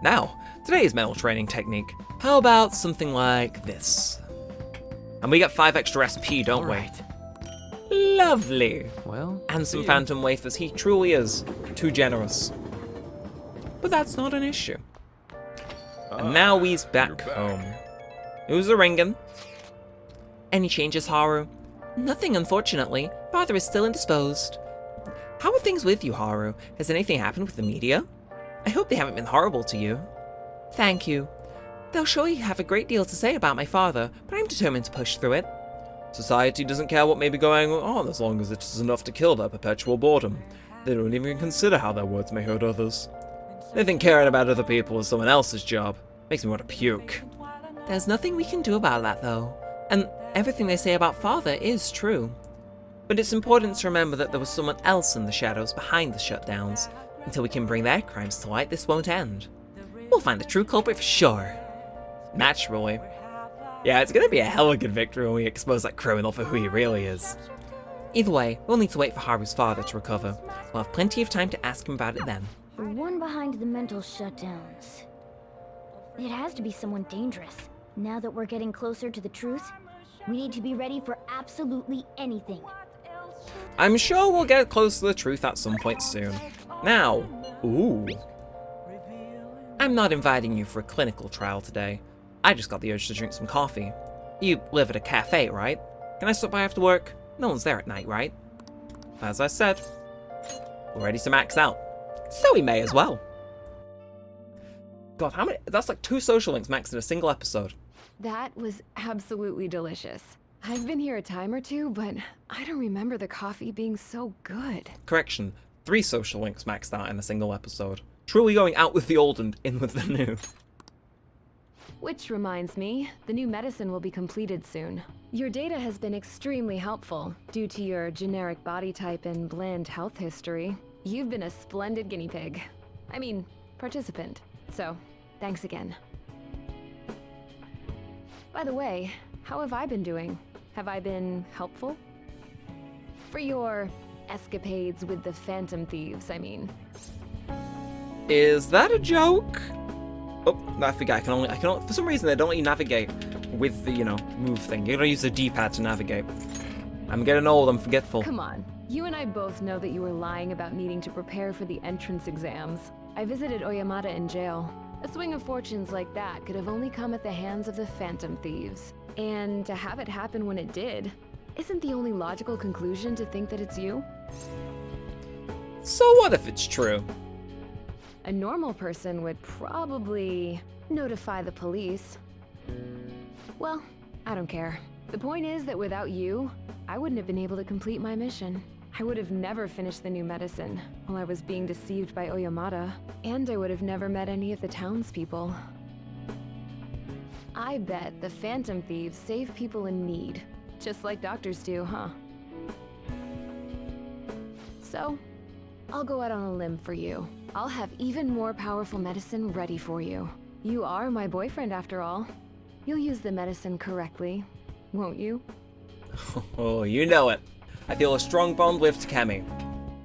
Now, today's mental training technique. How about something like this? And we get 5 extra SP, don't we? Lovely. Well, and some phantom wafers. He truly is too generous. But that's not an issue. And now he's back home. Who's ringing? Any changes, Haru? Nothing, unfortunately. Father is still indisposed. How are things with you, Haru? Has anything happened with the media? I hope they haven't been horrible to you. Thank you. They'll surely have a great deal to say about my father, but I'm determined to push through it. Society doesn't care what may be going on as long as it is enough to kill their perpetual boredom. They don't even consider how their words may hurt others. They think caring about other people is someone else's job. Makes me want to puke. There's nothing we can do about that, though. And everything they say about father is true. But it's important to remember that there was someone else in the shadows behind the shutdowns. Until we can bring their crimes to light, this won't end. We'll find the true culprit for sure. Naturally. Yeah, it's gonna be a hella good victory when we expose that criminal for who he really is. Either way, we'll need to wait for Haru's father to recover. We'll have plenty of time to ask him about it then. The one behind the mental shutdowns. It has to be someone dangerous. Now that we're getting closer to the truth, we need to be ready for absolutely anything. I'm sure we'll get close to the truth at some point soon. Now, ooh. I'm not inviting you for a clinical trial today. I just got the urge to drink some coffee. You live at a cafe, right? Can I stop by after work? No one's there at night, right? As I said, we're ready to max out. So we may as well. God, how many? That's like 2 social links maxed in a single episode. That was absolutely delicious. I've been here a time or two, but I don't remember the coffee being so good. Correction, 3 social links maxed out in a single episode. Truly going out with the old and in with the new. Which reminds me, the new medicine will be completed soon. Your data has been extremely helpful due to your generic body type and bland health history. You've been a splendid guinea pig. I mean, participant. So, thanks again. By the way, how have I been doing? Have I been helpful? For your escapades with the Phantom Thieves, I mean. Is that a joke? Oh, I forget. I can only, for some reason they don't let you navigate with the, move thing. You gotta use the D-pad to navigate. I'm getting old, I'm forgetful. Come on. You and I both know that you were lying about needing to prepare for the entrance exams. I visited Oyamata in jail. A swing of fortunes like that could have only come at the hands of the Phantom Thieves. And to have it happen when it did, isn't the only logical conclusion to think that it's you? So what if it's true? A normal person would probably notify the police. Well, I don't care. The point is that without you, I wouldn't have been able to complete my mission. I would have never finished the new medicine while I was being deceived by Oyamata, and I would have never met any of the townspeople. I bet the Phantom Thieves save people in need, just like doctors do, huh? So, I'll go out on a limb for you. I'll have even more powerful medicine ready for you. You are my boyfriend after all. You'll use the medicine correctly, won't you? Oh, you know it. I feel a strong bond with Takemi.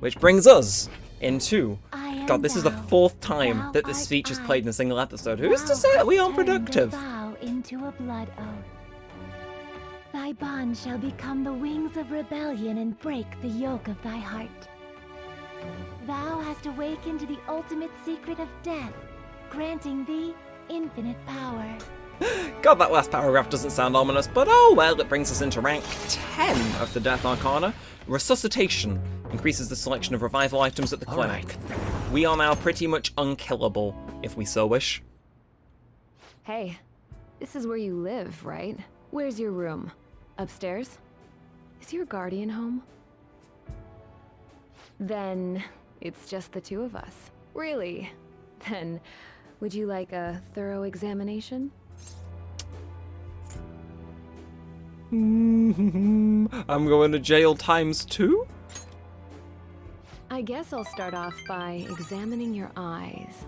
Which brings us into... God, this is the 4th time that this speech is played in a single episode. Who's to say that we aren't productive? Vow into a blood oath. Thy bond shall become the wings of rebellion and break the yoke of thy heart. Thou hast awakened to the ultimate secret of death, granting thee infinite power. God, that last paragraph doesn't sound ominous, but oh well, it brings us into rank 10 of the Death Arcana. Resuscitation increases the selection of revival items at the clinic. We are now pretty much unkillable, if we so wish. Hey, this is where you live, right? Where's your room? Upstairs? Is your guardian home? Then it's just the 2 of us. Really? Then would you like a thorough examination? I'm going to jail ×2? I guess I'll start off by examining your eyes.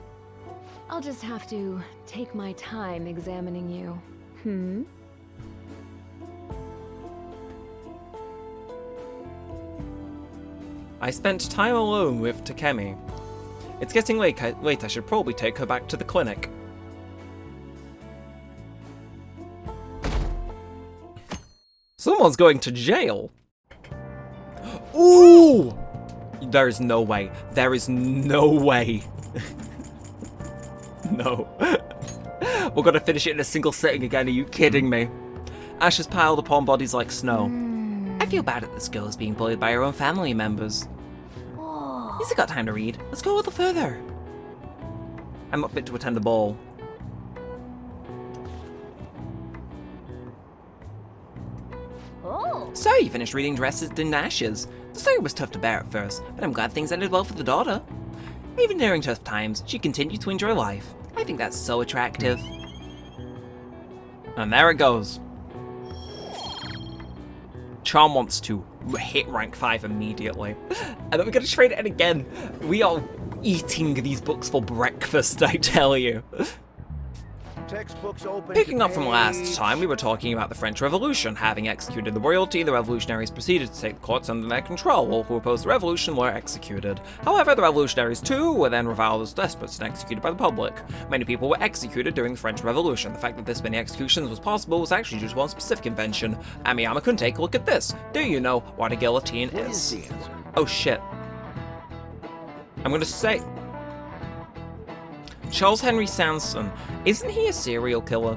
I'll just have to take my time examining you. I spent time alone with Takemi. It's getting late, I should probably take her back to the clinic. Someone's going to jail! Ooh! There is no way. There is no way. No. We're gonna finish it in a single sitting again, are you kidding me? Ashes piled upon bodies like snow. I feel bad that this girl is being bullied by her own family members. He's got time to read. Let's go a little further. I'm not fit to attend the ball. So, you finished reading Dresses in Ashes. The story was tough to bear at first, but I'm glad things ended well for the daughter. Even during tough times, she continued to enjoy life. I think that's so attractive. And there it goes. Charm wants to hit rank 5 immediately. And then we're going to trade it in again. We are eating these books for breakfast, I tell you. Textbooks open. Picking up from last time, we were talking about the French Revolution. Having executed the royalty, the revolutionaries proceeded to take the courts under their control. All who opposed the revolution were executed. However, the revolutionaries too were then reviled as despots and executed by the public. Many people were executed during the French Revolution. The fact that this many executions was possible was actually due to one specific invention. Amiyama-kun, take a look at this. Do you know what a guillotine is? Oh shit. I'm gonna say... Charles Henry Sanson, isn't he a serial killer?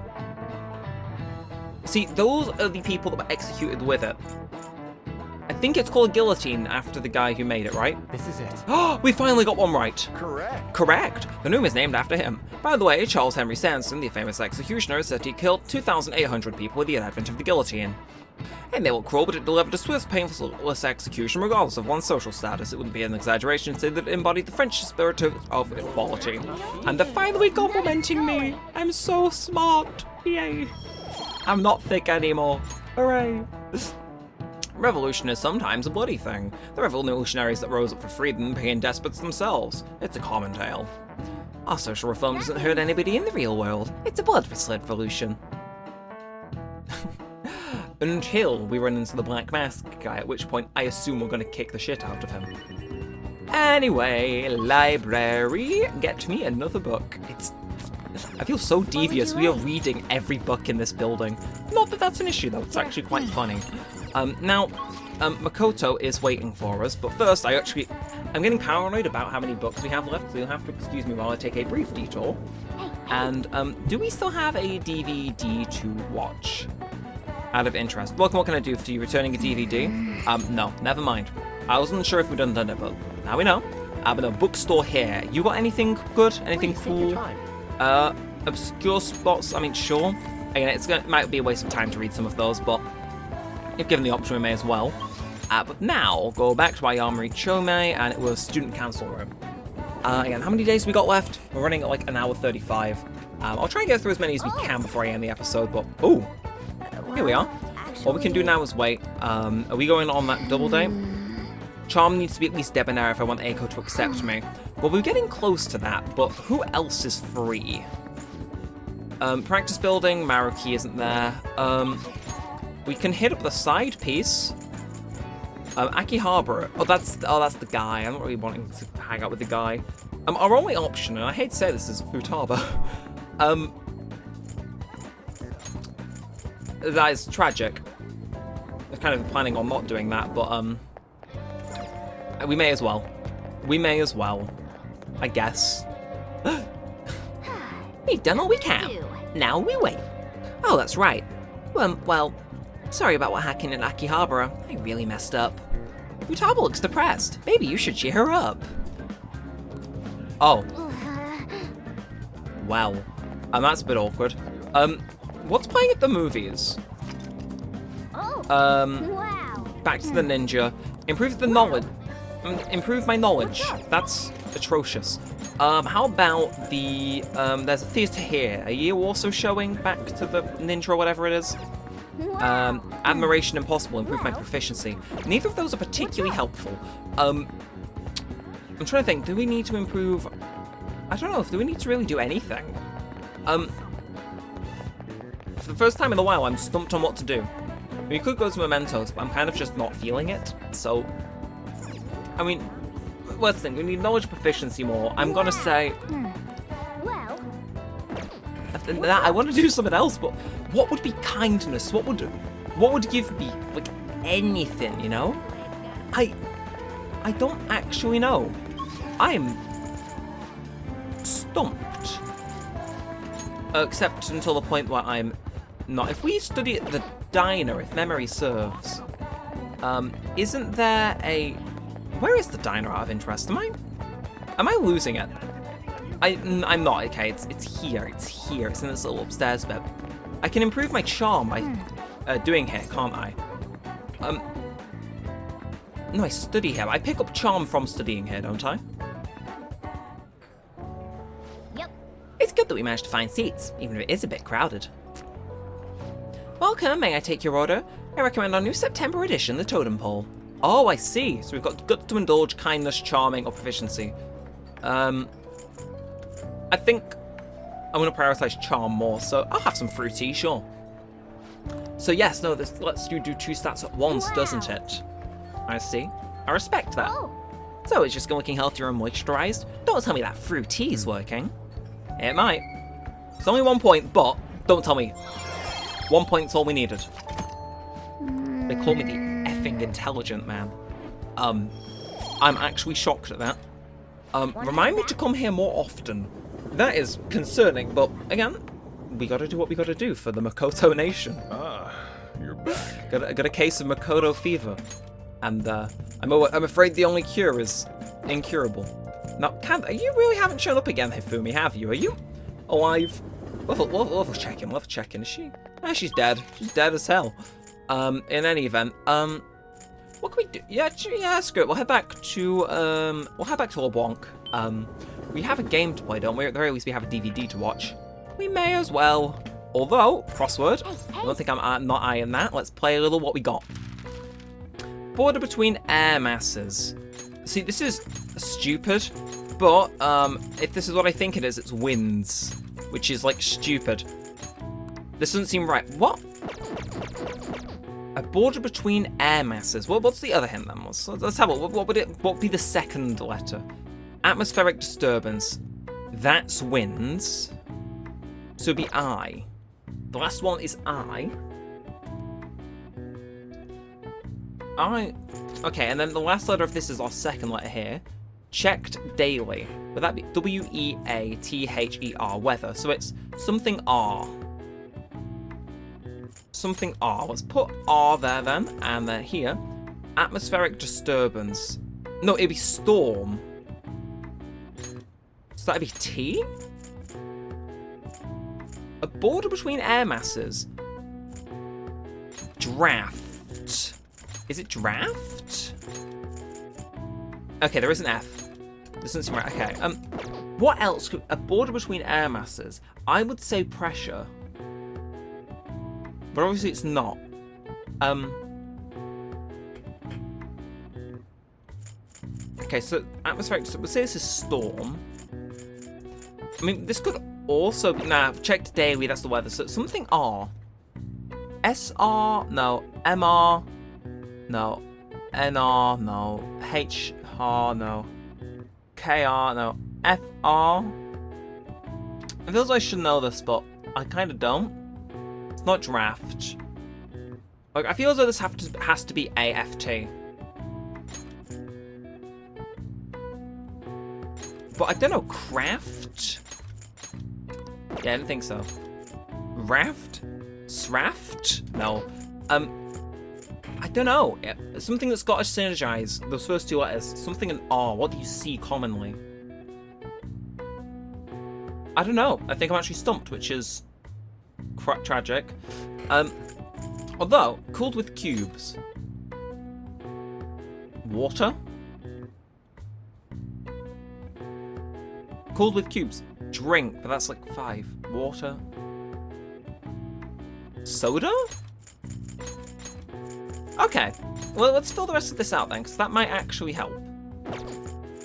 See, those are the people that were executed with it. I think it's called a guillotine after the guy who made it, right? This is it. Oh, we finally got one right. Correct. Correct. The tomb is named after him. By the way, Charles Henry Sanson, the famous executioner, said he killed 2,800 people with the advent of the guillotine. It may look cruel, but it delivered a swift, painless execution regardless of one's social status. It wouldn't be an exaggeration to say that it embodied the French spirit of equality. And they're finally complimenting me! I'm so smart! Yay! I'm not thick anymore. Hooray! Revolution is sometimes a bloody thing. The revolutionaries that rose up for freedom became despots themselves. It's a common tale. Our social reform doesn't hurt anybody in the real world. It's a blood-led revolution. Until we run into the Black Mask guy, at which point I assume we're going to kick the shit out of him. Anyway, library, get me another book. I feel so devious. We are reading every book in this building. Not that that's an issue though, it's actually quite funny. Now, Makoto is waiting for us, but first I'm getting paranoid about how many books we have left, so you'll have to excuse me while I take a brief detour. And, do we still have a DVD to watch? Out of interest. What can I do for you? Returning a DVD? No, never mind. I wasn't sure if we'd done it, but now we know. I'm in a bookstore here. You got anything good? Anything cool? Obscure spots? I mean, sure. Again, it might be a waste of time to read some of those, but if given the option, we may as well. But now, go back to Ayamari Chome, and it was student council room. Again, how many days we got left? We're running at like an hour 35. I'll try and get through as many as we can before I end the episode, but ooh. Here we are. What we can do now is wait. Are we going on that double date? Charm needs to be at least debonair if I want Eiko to accept me. Well, we're getting close to that, but who else is free? Practice building, Maruki isn't there. We can hit up the side piece. Akihabara. Oh, that's the guy. I'm not really wanting to hang out with the guy. Our only option, and I hate to say this, is Futaba. That is tragic. I'm kind of planning on not doing that, but we may as well. We may as well, I guess. We've done all we can. Now we wait. Oh, that's right. Well, sorry about what happened in Akihabara. I really messed up. Futaba looks depressed. Maybe you should cheer her up. Oh. Well, that's a bit awkward. What's playing at the movies? Back to the ninja. Improve the knowledge. Improve my knowledge. That's atrocious. How about the, there's a theater here. Are you also showing back to the ninja or whatever it is? Admiration Impossible. Improve my proficiency. Neither of those are particularly helpful. I'm trying to think. Do we need to improve? I don't know. Do we need to really do anything? For the first time in a while, I'm stumped on what to do. We could go to Mementos, but I'm kind of just not feeling it. So, I mean, let's think. We need knowledge proficiency more. I'm gonna say. Well. After that, I want to do something else. But what would be kindness? What would give me like anything? You know? I don't actually know. I'm stumped. Except until the point where I'm not. If we study at the diner, if memory serves, isn't there a... Where is the diner out of interest? Am I losing it? I'm not, okay, it's here. It's in this little upstairs bit. I can improve my charm by doing here, can't I? No, I study here. I pick up charm from studying here, don't I? Yep. It's good that we managed to find seats, even if it is a bit crowded. Welcome, may I take your order? I recommend our new September edition, the Totem Pole. Oh, I see. So we've got guts to indulge, kindness, charming, or proficiency. I think I'm gonna prioritize charm more, so I'll have some fruity, sure. So yes, no, this lets you do 2 stats at once, doesn't it? I see. I respect that. So it's just looking healthier and moisturized. Don't tell me that fruity's working. It might. It's only 1 point, but don't tell me. 1 point's all we needed. They call me the effing intelligent man. I'm actually shocked at that. Remind me to come here more often. That is concerning, but again, we gotta do what we gotta do for the Makoto Nation. Ah, you're back. Got a case of Makoto fever. And I'm afraid the only cure is incurable. Now, you really haven't shown up again, Hifumi, have you? Are you alive? We'll check in. Is she? Ah, she's dead. She's dead as hell. In any event, what can we do? Yeah, screw it. We'll head back to LeBlanc. We have a game to play, don't we? At the very least, we have a DVD to watch. We may as well. Although, crossword. I don't think I'm not eyeing that. Let's play a little what we got. Border between air masses. See, this is stupid, but if this is what I think it is, it's winds, which is like stupid. This doesn't seem right. What? A border between air masses. Well, what's the other hint then? Let's have a look. What would be the second letter? Atmospheric disturbance. That's winds. So it'd be I. The last one is I. Okay, and then the last letter of this is our second letter here. Checked daily. Would that be W-E-A-T-H-E-R, weather? So it's something R. Something R. Let's put R there then, and then here. Atmospheric disturbance. No, it'd be storm. So that'd be T? A border between air masses. Draft. Is it draft? Okay, there is an F. This doesn't seem right. Okay. What else could a border between air masses? I would say pressure, but obviously it's not. Okay, so atmospheric. So we'll say this is storm. I mean, this could also be. Nah, checked daily. That's the weather. So something R. SR. No. MR. No. NR, no. HR, no. KR, no. FR. It feels like I should know this, but I kind of don't. It's not draft. Like, I feel as though this has to be AFT. But I don't know. Craft? Yeah, I didn't think so. Raft? Sraft? No. I don't know. Something that's got to synergize. Those first 2 letters. Something in R. What do you see commonly? I don't know. I think I'm actually stumped, which is tragic. Although, cooled with cubes. Water? Cooled with cubes. Drink, but that's like 5. Water? Soda? Okay, well, let's fill the rest of this out then, because that might actually help.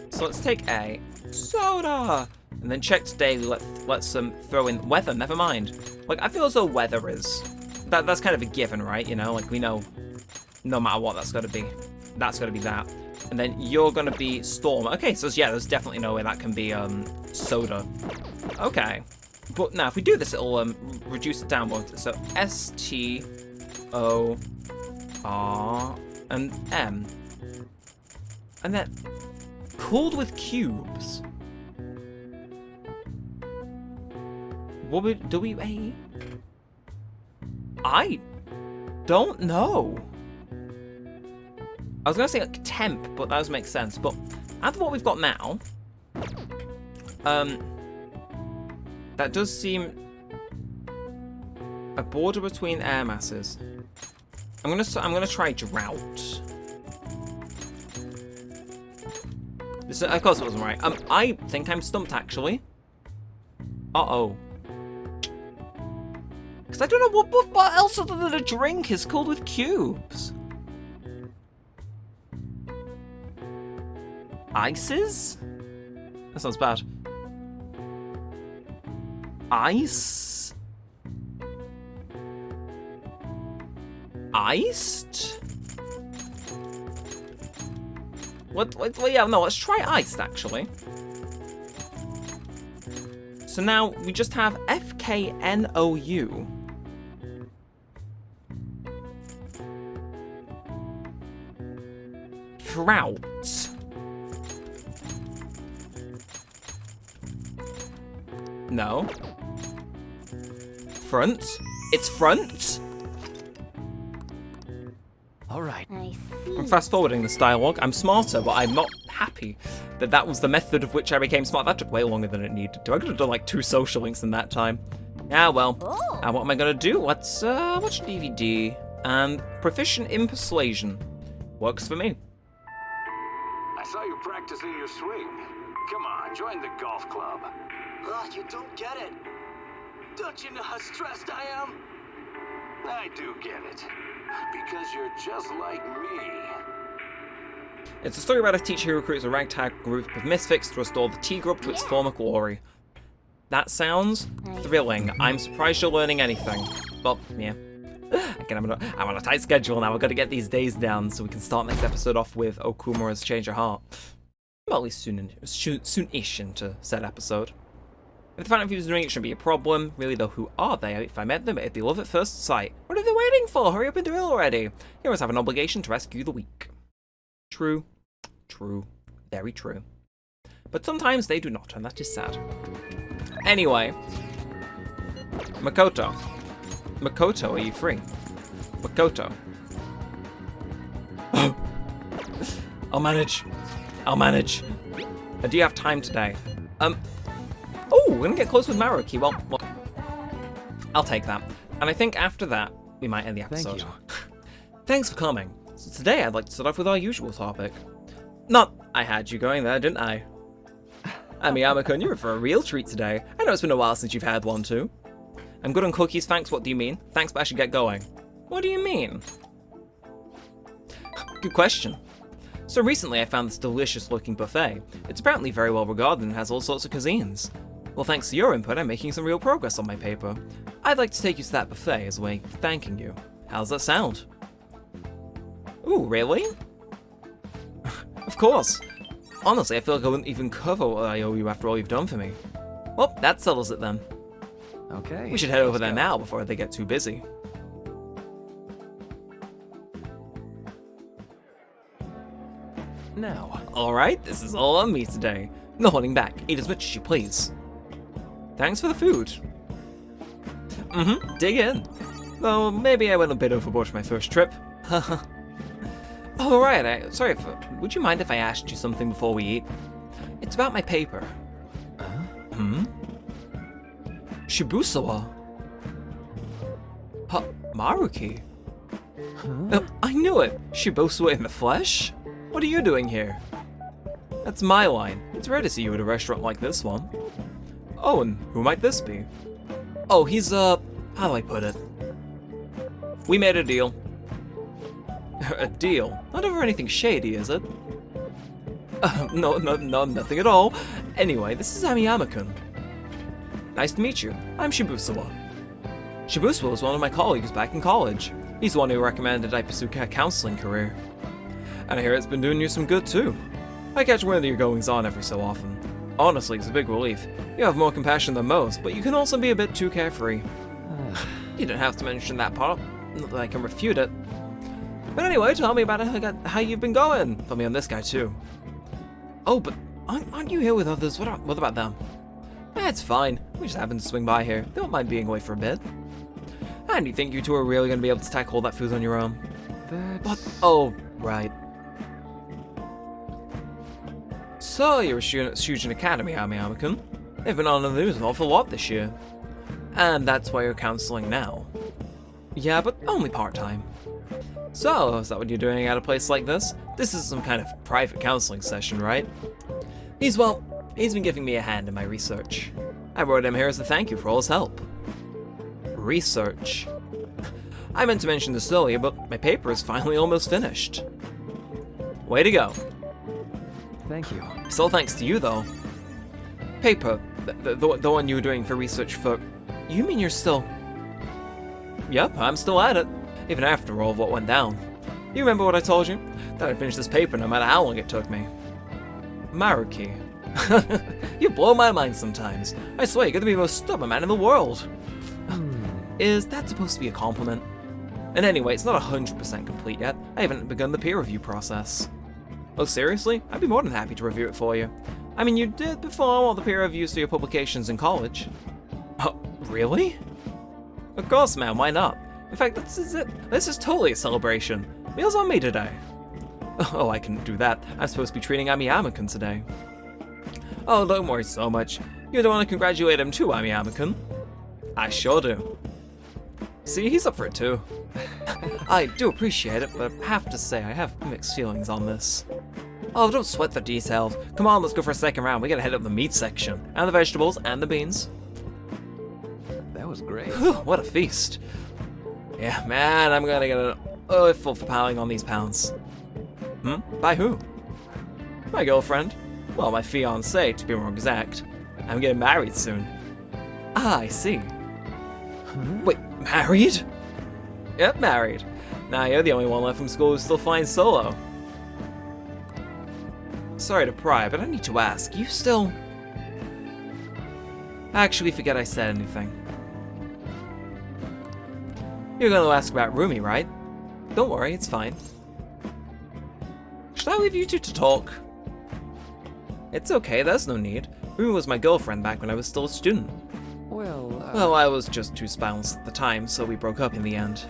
So let's take A, soda, and then checked daily. Let's throw in weather. Never mind. Like, I feel as though weather is that's kind of a given, right? You know, like we know, no matter what, that's got to be that. And then you're gonna be storm. Okay, so yeah, there's definitely no way that can be soda. Okay, but now if we do this, it'll reduce it down. So STO. R and M. And then cooled with cubes. What would WA? I don't know. I was gonna say like temp, but that doesn't make sense. But out of what we've got now, that does seem a border between air masses. I'm gonna try drought. This, of course it wasn't right. I think I'm stumped actually. Uh-oh. Because I don't know what else other than a drink is called with cubes. Ices? That sounds bad. Ice? Iced? What, yeah, no, let's try iced, actually. So now we just have FKNOU. Trout. No. Front? It's front? Alright. I'm fast forwarding this dialogue. I'm smarter, but I'm not happy that that was the method of which I became smart. That took way longer than it needed to. I could have done like 2 social links in that time. Yeah, well. What am I gonna do? Let's watch DVD. And proficient in persuasion. Works for me. I saw you practicing your swing. Come on, join the golf club. Ugh, you don't get it. Don't you know how stressed I am? I do get it. Because you're just like me. It's a story about a teacher who recruits a ragtag group of misfits to restore the T group to its former glory. That sounds thrilling. I'm surprised you're learning anything. But, yeah. Again, I'm on a tight schedule now. I've got to get these days down so we can start next episode off with Okumura's Change Your Heart. Well, at least soon-ish into said episode. If the fan of doing it shouldn't be a problem. Really though, who are they? If I met them, it'd be love at first sight. What are they waiting for? Hurry up and do it already. Heroes have an obligation to rescue the weak. True. True. Very true. But sometimes they do not, and that is sad. Anyway. Makoto. Makoto, are you free? Makoto. I'll manage. I'll manage. Do you have time today? Oh, we're gonna get close with Maruki. Well, look. I'll take that. And I think after that, we might end the episode. Thank you. Thanks for coming. So today, I'd like to start off with our usual topic. Not, I had you going there, didn't I? Amiyama-kun, you're in for a real treat today. I know it's been a while since you've had one too. I'm good on cookies, thanks. What do you mean? Thanks, but I should get going. What do you mean? Good question. So recently I found this delicious looking buffet. It's apparently very well regarded and has all sorts of cuisines. Well, thanks to your input, I'm making some real progress on my paper. I'd like to take you to that buffet as a way of thanking you. How's that sound? Ooh, really? Of course. Honestly, I feel like I wouldn't even cover what I owe you after all you've done for me. Well, that settles it then. Okay. We should head over there now before they get too busy. Now. Alright, this is all on me today. No holding back. Eat as much as you please. Thanks for the food. Dig in. Though maybe I went a bit overboard for my first trip. Alright, sorry, would you mind if I asked you something before we eat? It's about my paper. Shibusawa. Maruki. I knew it! Shibusawa in the flesh? What are you doing here? That's my line. It's rare to see you at a restaurant like this one. Oh, and who might this be? Oh, he's, how do I put it? We made a deal. A deal? Not over anything shady, is it? No, nothing at all. Anyway, this is Amiyama-kun. Nice to meet you. I'm Shibusawa. Shibusawa was one of my colleagues back in college. He's the one who recommended I pursue a counseling career. And I hear it's been doing you some good too. I catch wind of your goings-on every so often. Honestly, it's a big relief. You have more compassion than most, but you can also be a bit too carefree. You don't have to mention that part. Not that I can refute it. But anyway, tell me about how you've been going. Fill me on this guy too. Oh, but aren't you here with others? What about them? It's fine. We just happened to swing by here. They won't mind being away for a bit. And you think you two are really going to be able to tackle all that food on your own? What? Oh, right. So, you're a student academy, Amiyama-kun. They've been on the news an awful lot this year. And that's why you're counseling now. Yeah, but only part-time. So, is that what you're doing at a place like this? This is some kind of private counseling session, right? He's been giving me a hand in my research. I brought him here as a thank you for all his help. Research. I meant to mention this earlier, but my paper is finally almost finished. Way to go. Thank you. Still thanks to you, though. paper, the one you were doing for research for... You mean you're still... Yep, I'm still at it, even after all of what went down. You remember what I told you? That I'd finish this paper no matter how long it took me. Maruki. You blow my mind sometimes. I swear you're gonna be the most stubborn man in the world. Is that supposed to be a compliment? And anyway, it's not 100% complete yet. I haven't begun the peer review process. Oh, seriously? I'd be more than happy to review it for you. I mean, you did perform all the peer reviews for your publications in college. Oh, really? Of course, man, why not? In fact, this is totally a celebration. Meals on me today. Oh, I can do that. I'm supposed to be treating Amiyama-kun today. Oh, don't worry so much. You don't want to congratulate him too, Amiyama-kun? I sure do. See, he's up for it too. I do appreciate it, but I have to say I have mixed feelings on this. Oh, don't sweat the details. Come on, let's go for a second round. We gotta head up the meat section, and the vegetables, and the beans. That was great. Whew, what a feast. Yeah, man, I'm gonna get an earful for piling on these pounds. By who? My girlfriend. Well, my fiancée, to be more exact. I'm getting married soon. Ah, I see. Wait, married? Yep, married. Now you're the only one left from school who's still flying solo. Sorry to pry, but I need to ask, you still... Actually, forget I said anything. You're gonna ask about Rumi, right? Don't worry, it's fine. Should I leave you two to talk? It's okay, there's no need. Rumi was my girlfriend back when I was still a student. Well, I was just too balanced at the time, so we broke up in the end.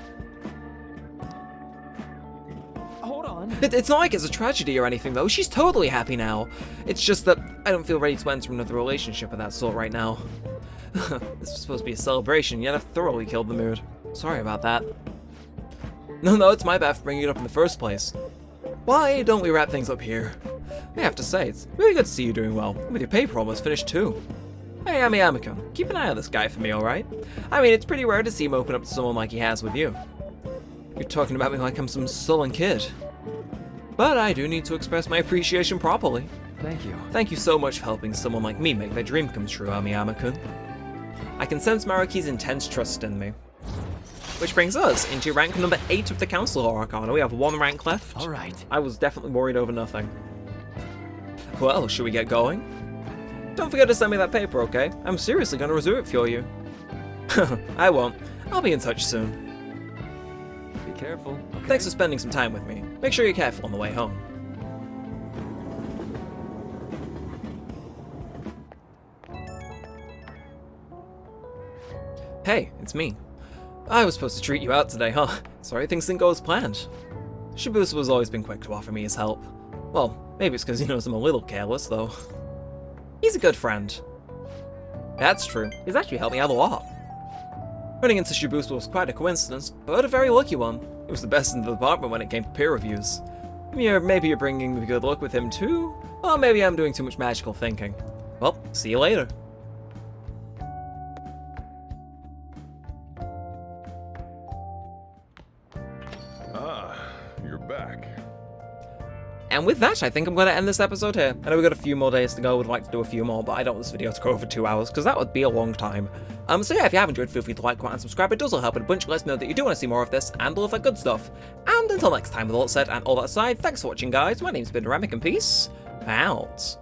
Hold on. It's not like it's a tragedy or anything, though. She's totally happy now. It's just that I don't feel ready to enter another relationship of that sort right now. This was supposed to be a celebration, yet I've thoroughly killed the mood. Sorry about that. No, it's my bad for bringing it up in the first place. Why don't we wrap things up here? I have to say, it's really good to see you doing well, with your paper almost finished too. Hey, Amiyama-kun, keep an eye on this guy for me, alright? I mean, it's pretty rare to see him open up to someone like he has with you. You're talking about me like I'm some sullen kid. But I do need to express my appreciation properly. Thank you. Thank you so much for helping someone like me make their dream come true, Amiyama-kun. I can sense Maruki's intense trust in me. Which brings us into rank number 8 of the Council Arcana. We have 1 rank left. Alright. I was definitely worried over nothing. Well, should we get going? Don't forget to send me that paper, okay? I'm seriously gonna reserve it for you. I won't. I'll be in touch soon. Be careful. Okay? Thanks for spending some time with me. Make sure you're careful on the way home. Hey, it's me. I was supposed to treat you out today, huh? Sorry things didn't go as planned. Shibusa's always been quick to offer me his help. Well, maybe it's because he knows I'm a little careless, though. He's a good friend. That's true. He's actually helped me out a lot. Running into Shibusa was quite a coincidence, but a very lucky one. He was the best in the department when it came to peer reviews. Maybe you're bringing me good luck with him too? Or maybe I'm doing too much magical thinking. Well, see you later. You're back. And with that, I think I'm going to end this episode here. I know we've got a few more days to go. Would like to do a few more, but I don't want this video to go over 2 hours, because that would be a long time. So yeah, if you have enjoyed, feel free to like, comment, and subscribe. It does all help it a bunch. Let us know that you do want to see more of this, and all of that good stuff. And until next time, with all that said and all that aside, thanks for watching, guys. My name's been Neremik, and peace out.